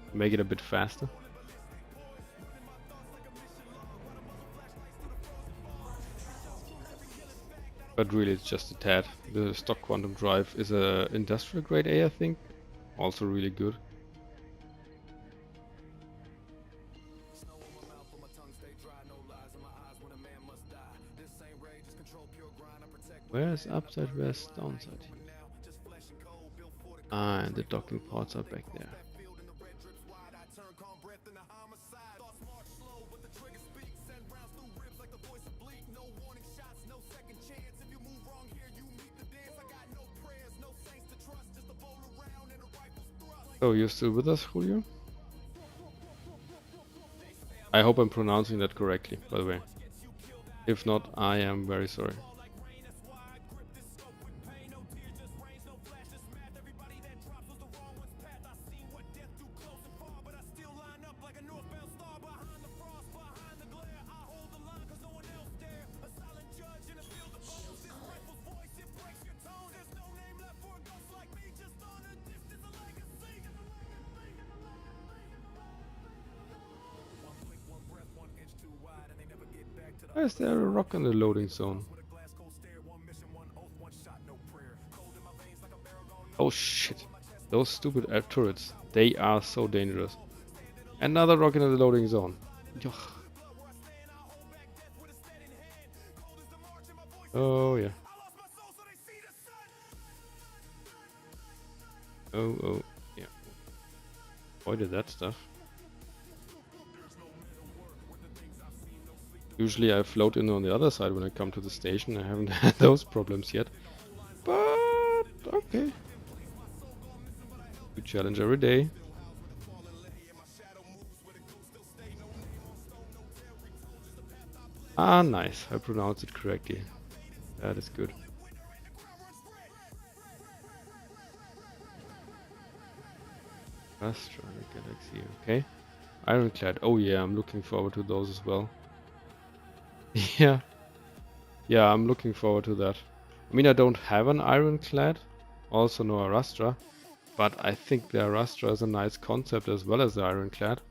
to make it a bit faster. but really it's just a tad. The stock quantum drive is a industrial grade A, I think. Also really good. Where's upside, where's downside here? Ah, and the docking ports are back there. Oh, you're still with us, Julio? I hope I'm pronouncing that correctly, by the way. If not, I am very sorry. Why is there a rock in the loading zone? Oh shit. Those stupid air turrets. They are so dangerous. Another rocket in the loading zone. Ugh. Oh yeah. Oh yeah. Avoided that stuff. Usually I float in on the other side when I come to the station. I haven't had those problems yet. But okay. Good challenge every day. Ah, nice. I pronounced it correctly. That is good. Astra Galaxy, okay. Ironclad. Oh yeah, I'm looking forward to those as well. Yeah. Yeah, I'm looking forward to that. I mean, I don't have an Ironclad, also no Arastra, but I think the Arastra is a nice concept as well as the Ironclad.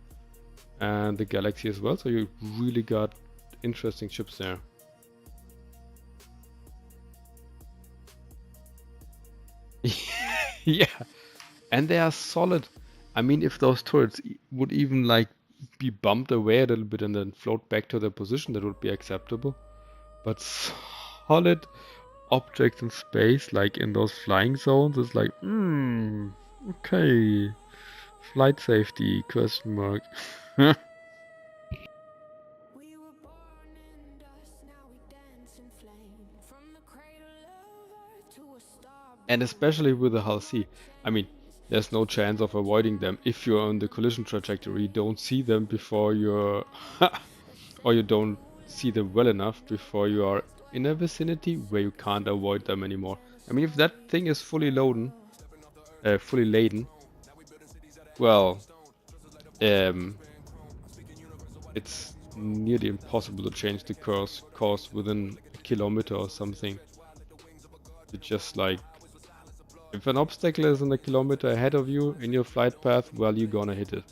And the Galaxy as well, so you really got interesting ships there. Yeah, and they are solid. I mean, if those turrets would even like be bumped away a little bit and then float back to their position, that would be acceptable. But solid objects in space, like in those flying zones, is like, okay, flight safety, question mark. We were born in dust, now we dance in flame. From the cradle of earth to a star. And especially with the hull C. I mean, there's no chance of avoiding them if you're on the collision trajectory. You don't see them before you're... or you don't see them well enough before you are in a vicinity where you can't avoid them anymore. I mean, if that thing is fully laden, well, it's nearly impossible to change the course within a kilometer or something. It's just like, if an obstacle is in a kilometer ahead of you in your flight path, well, you're gonna hit it.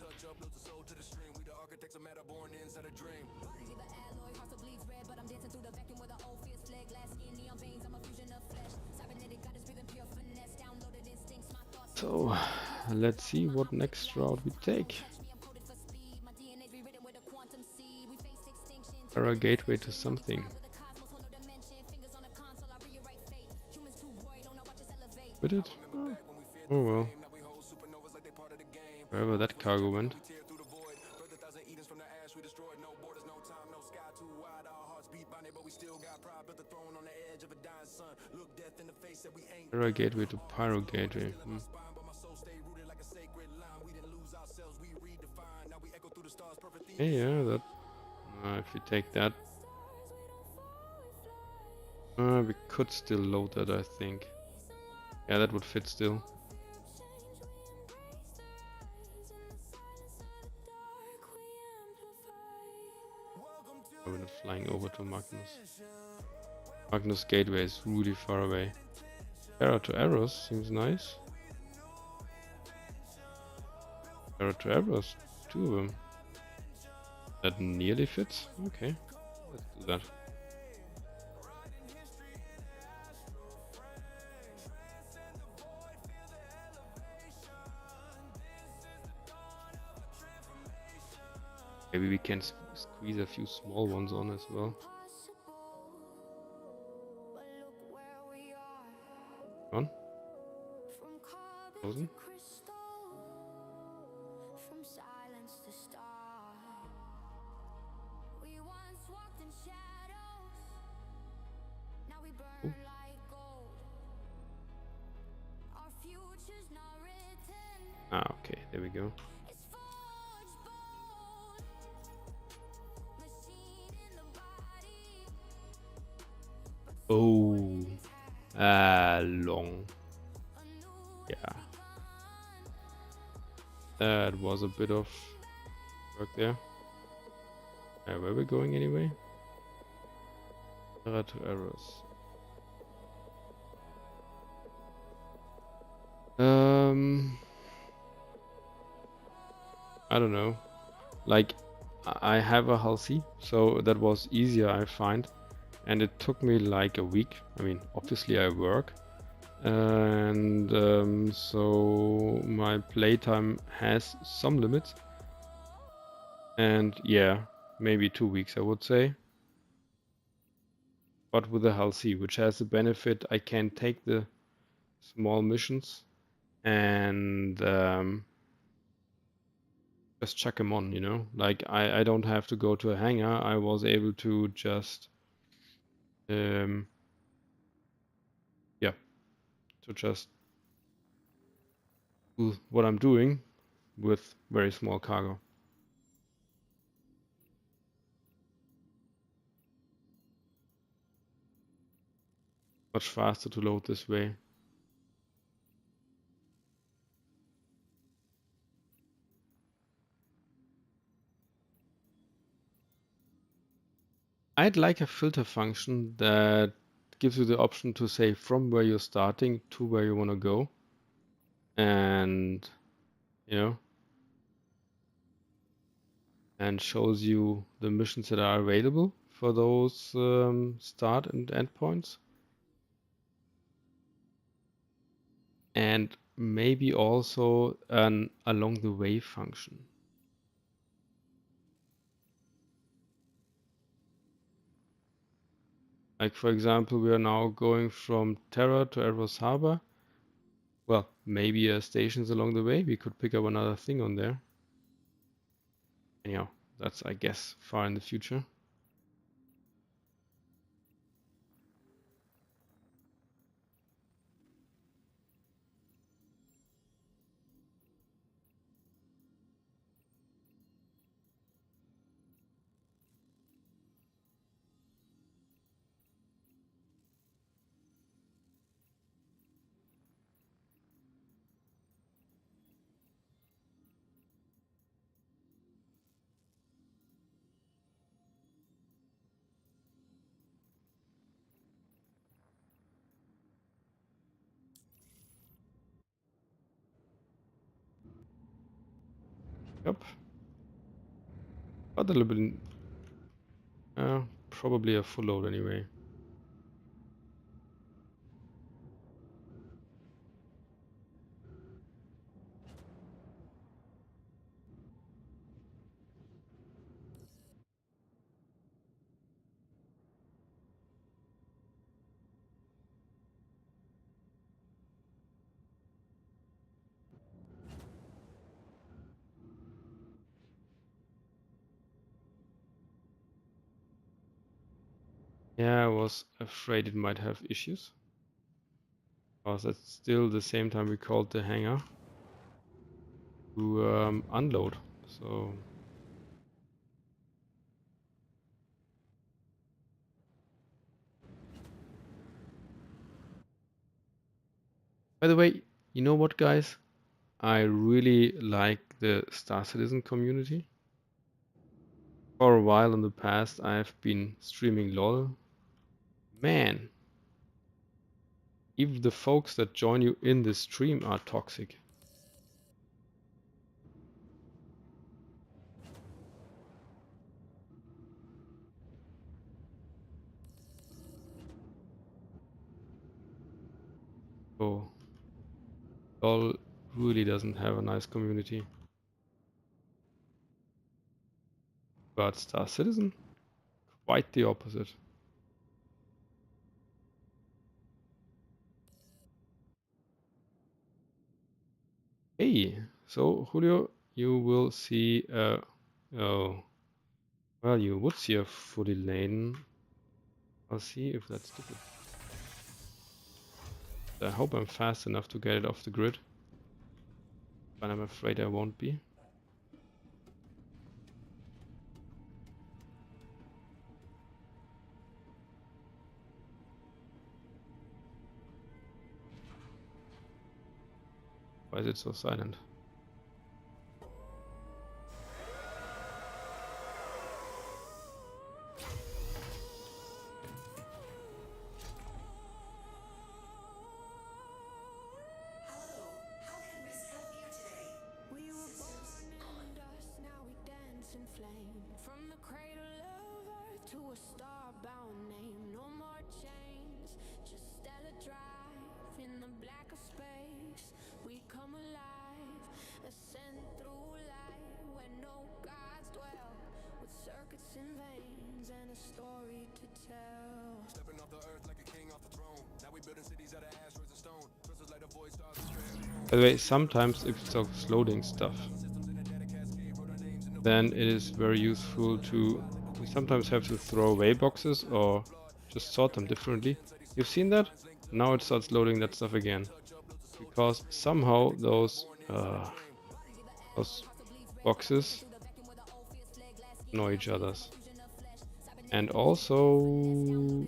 So, let's see what next route we take. Or a gateway to something. With it? Oh well. Wherever that cargo went. Terra gateway to Pyro gateway. Yeah, that. If we take that, we could still load that, I think. Yeah, that would fit still. We're flying over to Magnus. Magnus gateway is really far away. Terra to Eros seems nice. Terra to Eros, 2 of them. That nearly fits. Okay, let's do that. Maybe we can squeeze a few small ones on as well. On. Frozen. Oh. Ah, okay, there we go. Oh, long. Yeah, that was a bit of work there. Where are we going anyway? Error to errors. I don't know. Like, I have a Halsey, so that was easier, I find. And it took me like a week. I mean, obviously I work. And so my playtime has some limits. And yeah, maybe 2 weeks, I would say. But with the Halsey, which has the benefit I can take the small missions and just chuck them on, you know? Like, I don't have to go to a hangar. I was able to just yeah, to just do what I'm doing with very small cargo. Much faster to load this way. I'd like a filter function that gives you the option to say from where you're starting to where you want to go. And, you know, and shows you the missions that are available for those start and end points. And maybe also an along the way function. Like, for example, we are now going from Terra to Eros Harbor. Well, maybe stations along the way. We could pick up another thing on there. Anyhow, that's, I guess, far in the future. Yep. But a little bit, probably a full load anyway. Yeah, I was afraid it might have issues. Because at still the same time we called the hangar to unload. So by the way, you know what, guys? I really like the StarCitizen community. For a while in the past, I've been streaming LOL. Man, even the folks that join you in the stream are toxic. So LOL really doesn't have a nice community. But StarCitizen, quite the opposite. Hey, so Julio, you will see oh, well, you would see a fully lane. I'll see if that's stupid. I hope I'm fast enough to get it off the grid, but I'm afraid I won't be. Why is it so silent? We were born in dust, now we dance in flame. From the cradle of earth to a star-bound name. No more chains, just stellar drive. In the black of space, we come alive. Ascend through light where no gods dwell. With circuits and veins and a story to tell. Stepping off the earth like a king off the throne. Now we building cities out of asteroids and stone. Crystals like the void stars. By the way, sometimes if it talks loading stuff, then it is very useful to you sometimes have to throw away boxes or just sort them differently. You've seen that? Now it starts loading that stuff again. Because somehow those boxes know each other's. And also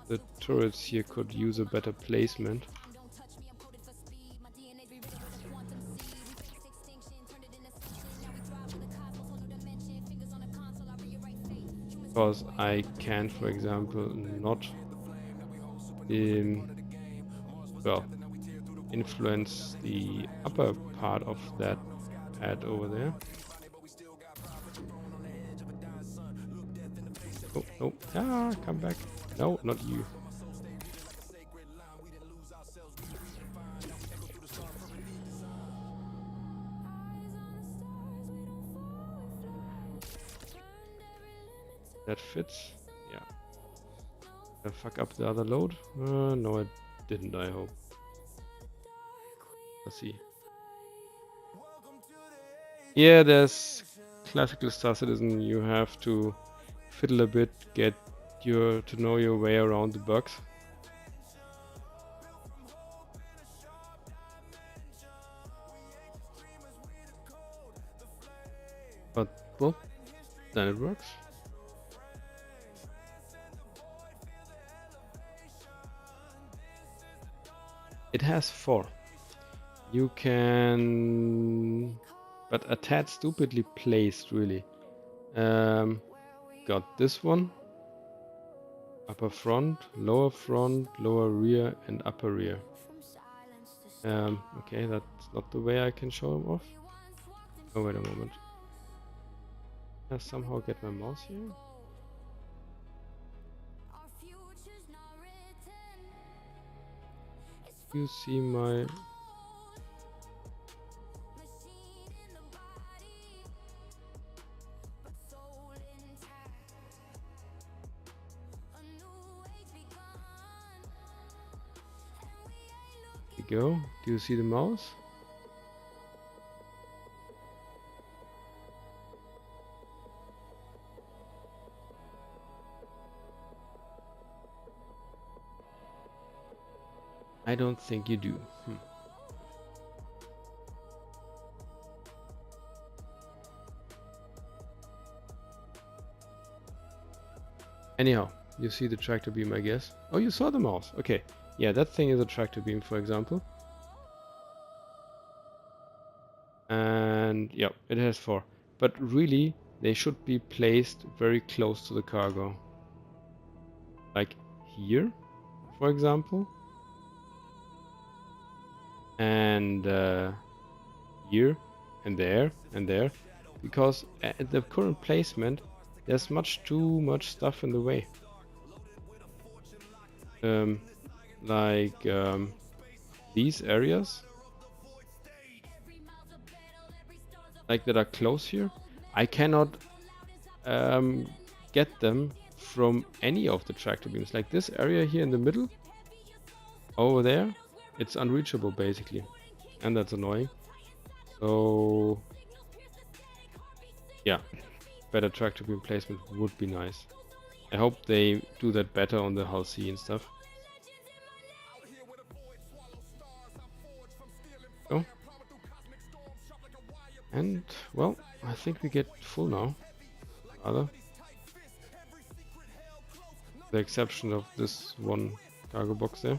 the turrets here could use a better placement. Because I can, for example, not influence the upper part of that pad over there. Oh, no. Ah, come back. No, not you. That fits. Yeah. Did I fuck up the other load? No, I didn't, I hope. Let's see. Yeah, there's classical StarCitizen. You have to fiddle a bit, get to know your way around the bugs. But, well, then it works. It has 4. You can... but a tad stupidly placed, really. Got this one. Upper front, lower rear, and upper rear. Okay, that's not the way I can show them off. Oh, wait a moment. Can I somehow get my mouse here? You see my... There you go. Do you see the mouse? I don't think you do. Anyhow, you see the tractor beam, I guess. Oh, you saw the mouse. Okay. Yeah, that thing is a tractor beam, for example. And yeah, it has 4. But really, they should be placed very close to the cargo. Like here, for example. And here, and there. Because at the current placement, there's too much stuff in the way. These areas, like that are close here, I cannot get them from any of the tractor beams. Like this area here in the middle, over there, it's unreachable basically, and that's annoying. So yeah, better tractor beam placement would be nice. I hope they do that better on the hull C and stuff. Oh. And well, I think we get full now. Rather. The exception of this one cargo box there.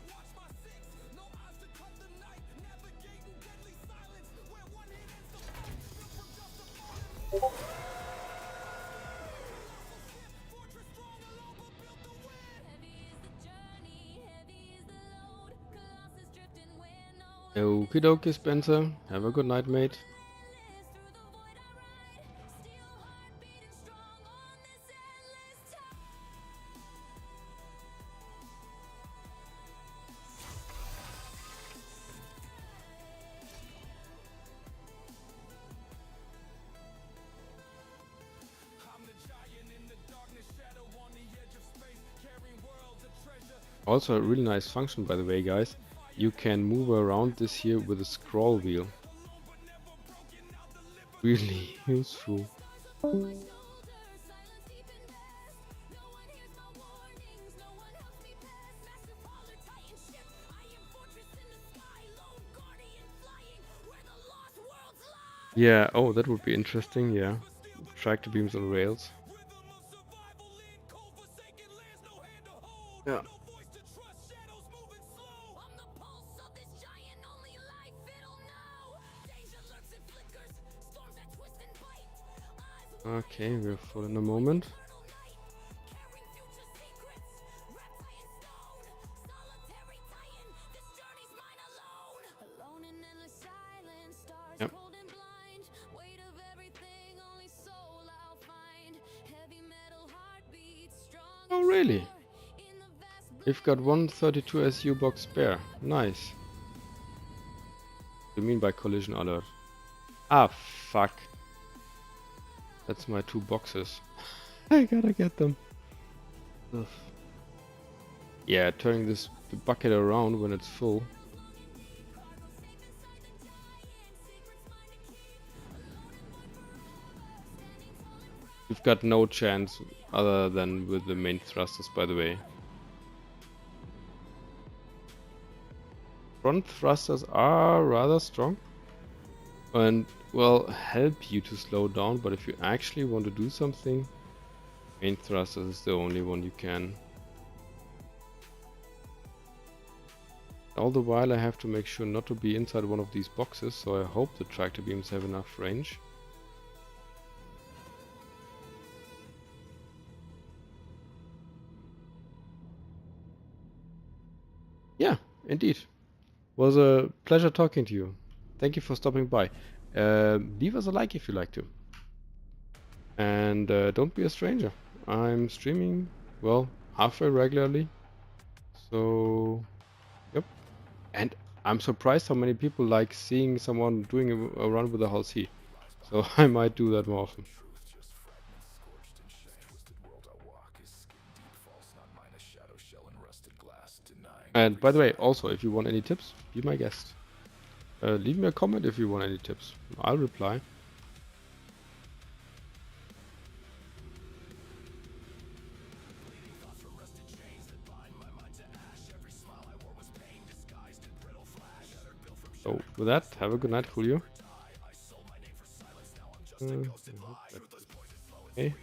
Okie dokie, Spencer. Have a good night, mate. Also a really nice function, by the way, guys. You can move around this here with a scroll wheel. Really useful. Yeah, oh, that would be interesting, yeah. Tractor beams on rails. Yeah. Okay, we're full in a moment. Yep. Oh, really? We've got 132 SU box spare. Nice. What do you mean by collision alert? Ah, fuck. That's my 2 boxes. I gotta get them. Ugh. Yeah, turning this bucket around when it's full. We've got no chance other than with the main thrusters, by the way. Front thrusters are rather strong and will help you to slow down, but if you actually want to do something, main thrusters is the only one you can. All the while I have to make sure not to be inside one of these boxes, so I hope the tractor beams have enough range. Yeah, indeed. Was a pleasure talking to you. Thank you for stopping by. Leave us a like if you like to. And don't be a stranger. I'm streaming, well, halfway regularly. So, yep. And I'm surprised how many people like seeing someone doing a run with a hull C. So I might do that more often. And by the way, also, if you want any tips, be my guest. Leave me a comment if you want any tips. I'll reply. So with that, have a good night, Julio. Okay.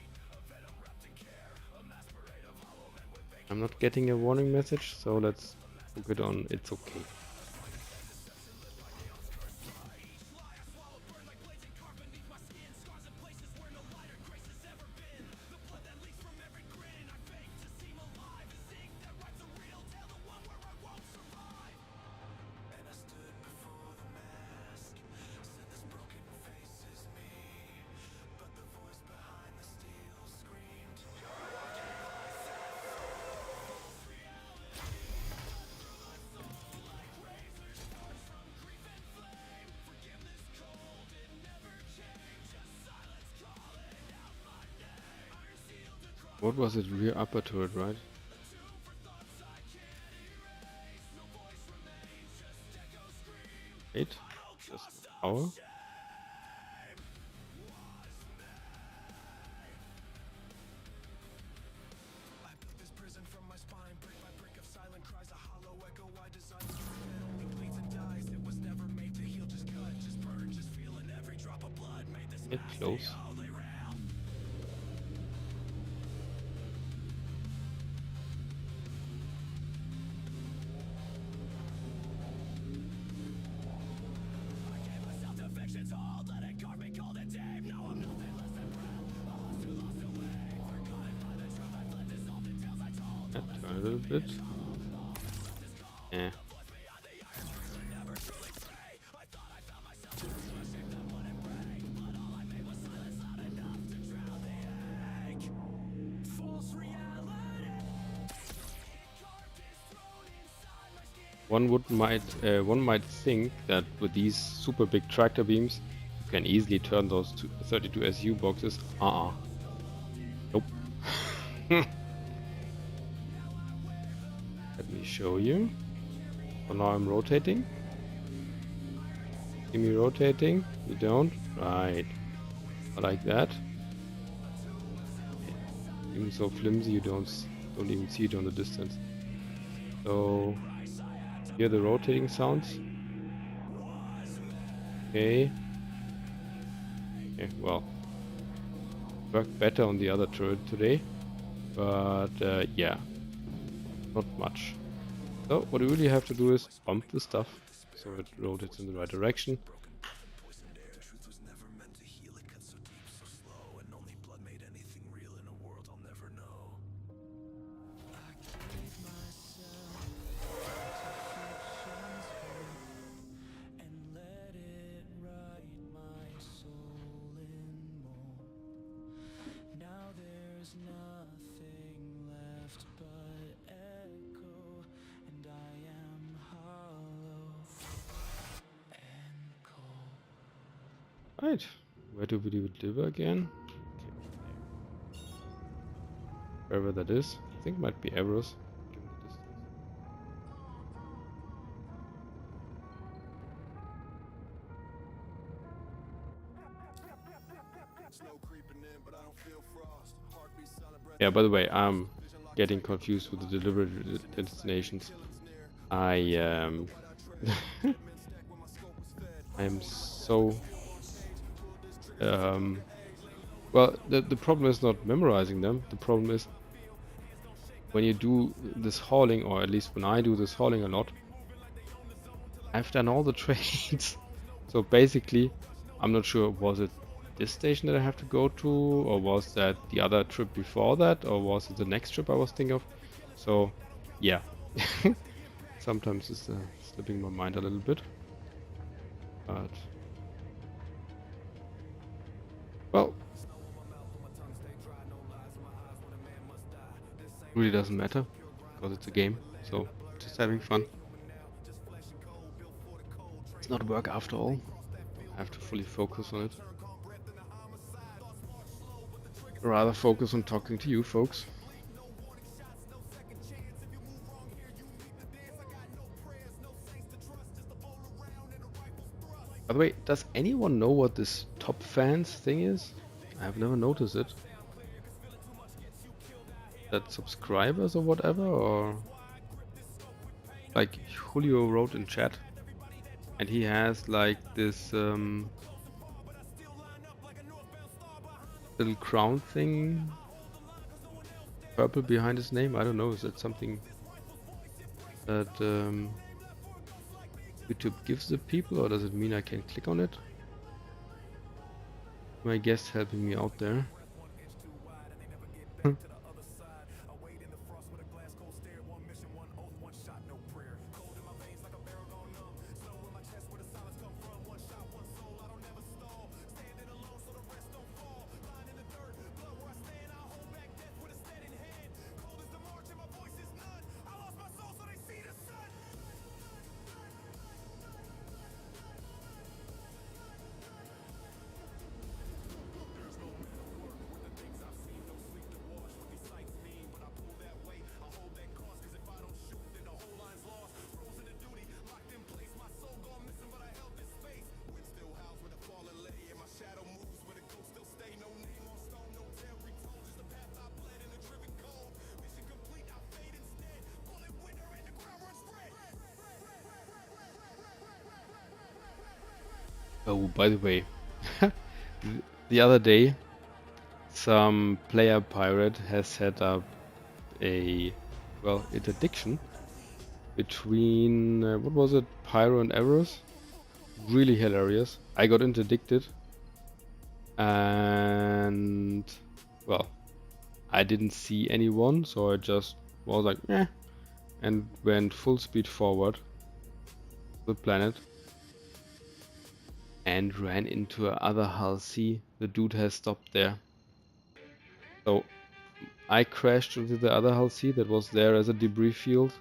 I'm not getting a warning message, so let's book it on it's okay. What was it? Rear upper turret, right? Wait, just power. Get close. Yeah, turn a little bit. Yeah. One might think that with these super big tractor beams, you can easily turn those 32 SU boxes. Nope. Let me show you. So now I'm rotating. See me rotating? You don't? Right. I like that. Even so flimsy, you don't even see it on the distance. So hear the rotating sounds. Okay. Okay, well, worked better on the other turret today, but yeah, not much. So what you really have to do is bump the stuff so it rotates in the right direction. Right, where do we deliver again? Okay. Wherever that is, I think it might be Evros, given the distance. Yeah, by the way, I'm getting confused with the delivery destinations. I am so well, the problem is not memorizing them. The problem is when you do this hauling, or at least when I do this hauling a lot, I've done all the trades. So basically, I'm not sure, was it this station that I have to go to, or was that the other trip before that, or was it the next trip I was thinking of? So yeah, sometimes it's slipping my mind a little bit, but well, really doesn't matter because it's a game, so just having fun. It's not work after all. I have to fully focus on it. Rather focus on talking to you folks. By the way, does anyone know what this top fans thing is? I have never noticed it. That subscribers or whatever, or like Julio wrote in chat, and he has like this little crown thing, purple behind his name. I don't know. Is that something that YouTube gives the people, or does it mean I can click on it? My guest helping me out there. Oh, by the way, the other day, some player pirate has set up a, well, interdiction between, what was it, Pyro and Everus? Really hilarious. I got interdicted, and, well, I didn't see anyone, so I just was like, eh, and went full speed forward the planet and ran into another hull C. The dude has stopped there. So I crashed into the other hull C that was there as a debris field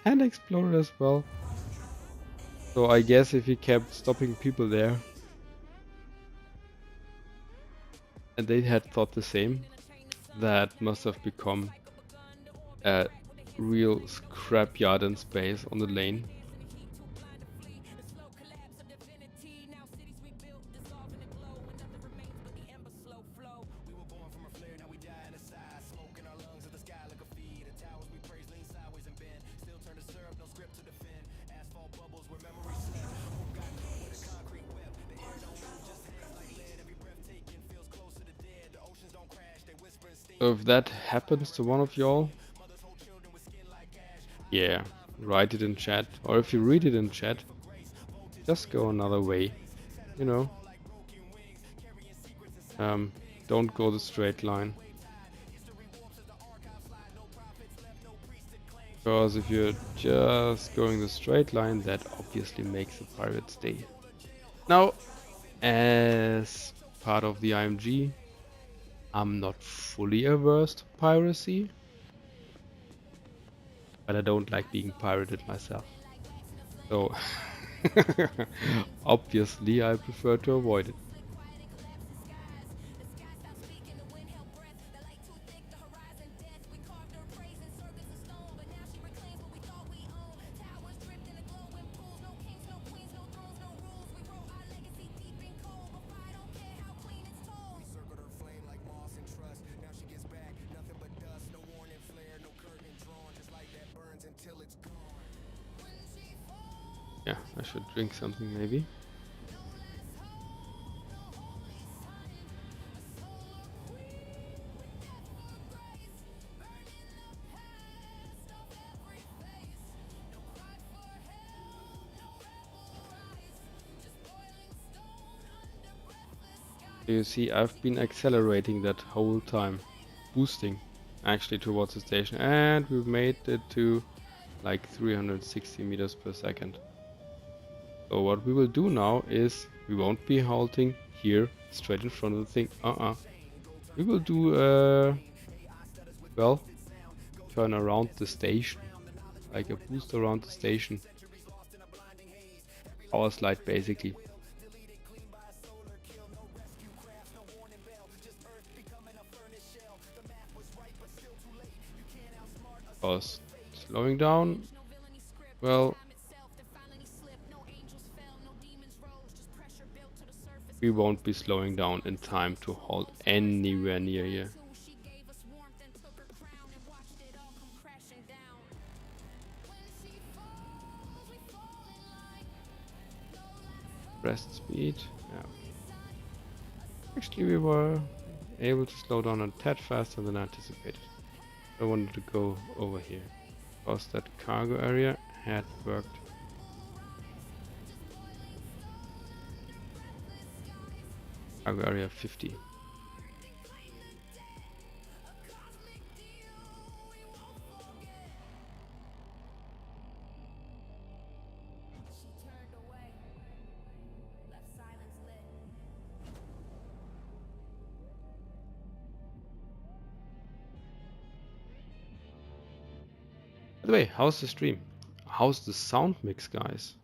and exploded as well. So I guess if he kept stopping people there and they had thought the same, that must have become a real scrapyard in space on the lane. So if that happens to one of y'all, yeah, write it in chat. Or if you read it in chat, just go another way, you know. Don't go the straight line. Because if you're just going the straight line, that obviously makes the pirate stay. Now, as part of the IMG, I'm not fully averse to piracy, but I don't like being pirated myself. So, obviously I prefer to avoid it. Yeah, I should drink something maybe. You see, I've been accelerating that whole time, boosting actually towards the station, and we've made it to like 360 meters per second. So what we will do now is we won't be halting here straight in front of the thing. We will do well, turn around the station, like a boost around the station. Power slide basically. Because slowing down, well, we won't be slowing down in time to halt anywhere near here. Rest speed, yeah. Actually, we were able to slow down a tad faster than anticipated. I wanted to go over here because that cargo area had worked. Cargo area 50. By the way, how's the stream? How's the sound mix, guys?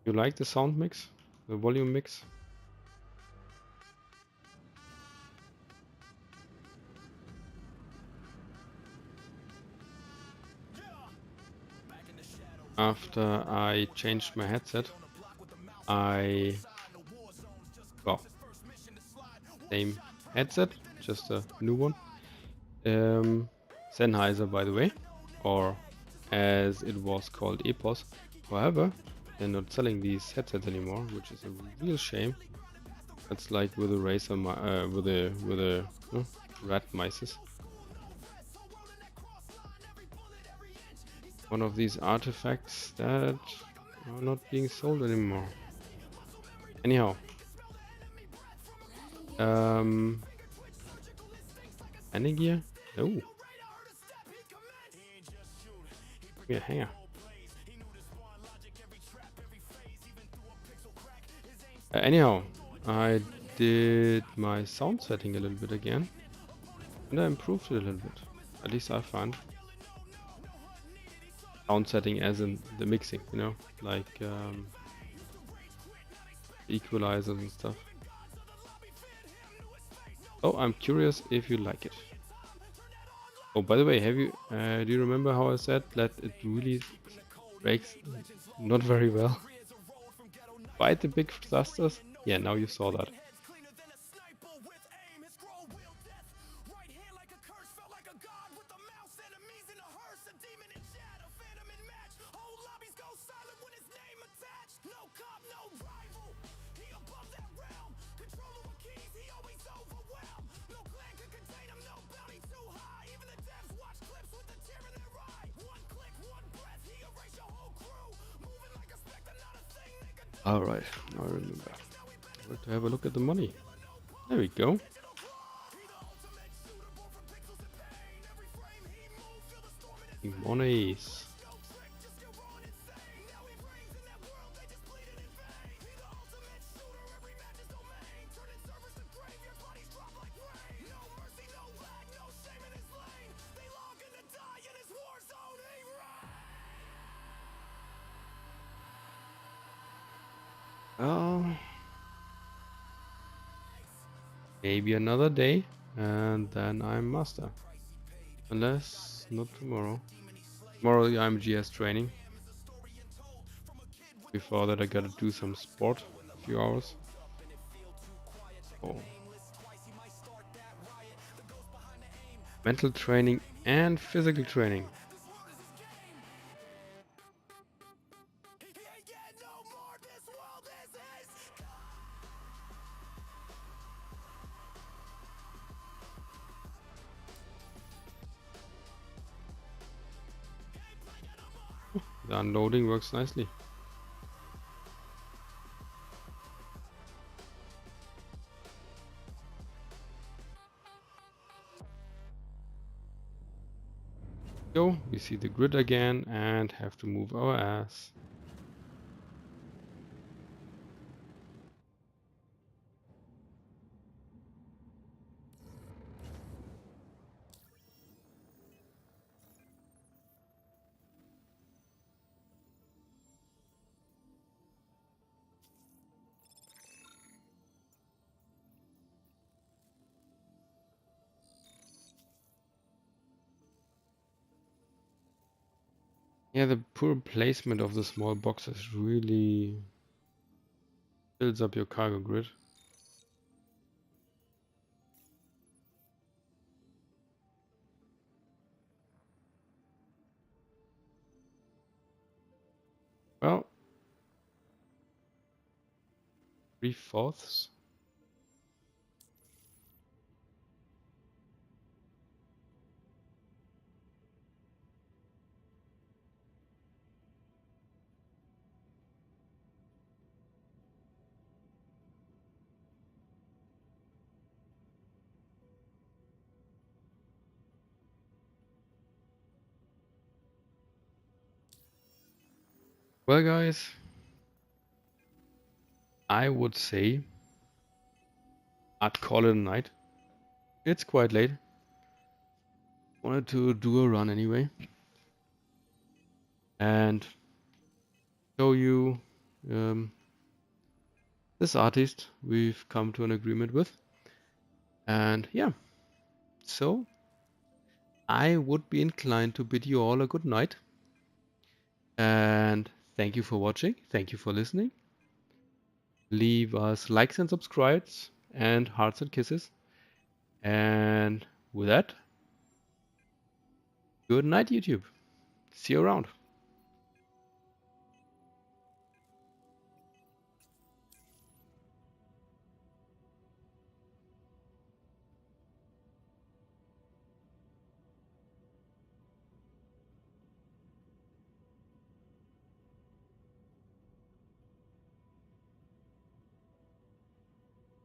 You like the sound mix? The volume mix? After I changed my headset, well, same headset, just a new one. Sennheiser, by the way, or as it was called EPOS. However, they're not selling these headsets anymore, which is a real shame. That's like with a Razer, with a rat mices. One of these artifacts that are not being sold anymore. Anyhow, landing gear? No. Give me a hanger. Anyhow, I did my sound setting a little bit again, and I improved it a little bit. At least I find. Sound setting as in the mixing, you know, like equalizers and stuff. Oh, I'm curious if you like it. Oh, by the way, have you do you remember how I said that it really breaks not very well? Despite the big thrusters? Yeah, now you saw that. Alright, now I remember. I want to have a look at the money. There we go. Monies. Maybe another day, and then I'm master. Unless not tomorrow. Tomorrow the IMG has training. Before that I gotta do some sport, a few hours. Oh. Mental training and physical training. The unloading works nicely. Go, we see the grid again and have to move our ass. Yeah, the poor placement of the small boxes really builds up your cargo grid. Well, 3/4. Well, guys, I would say I'd call it a night. It's quite late. Wanted to do a run anyway. And show you this artist we've come to an agreement with. And yeah, so I would be inclined to bid you all a good night. And thank you for watching. Thank you for listening. Leave us likes and subscribes and hearts and kisses. And with that, good night, YouTube. See you around.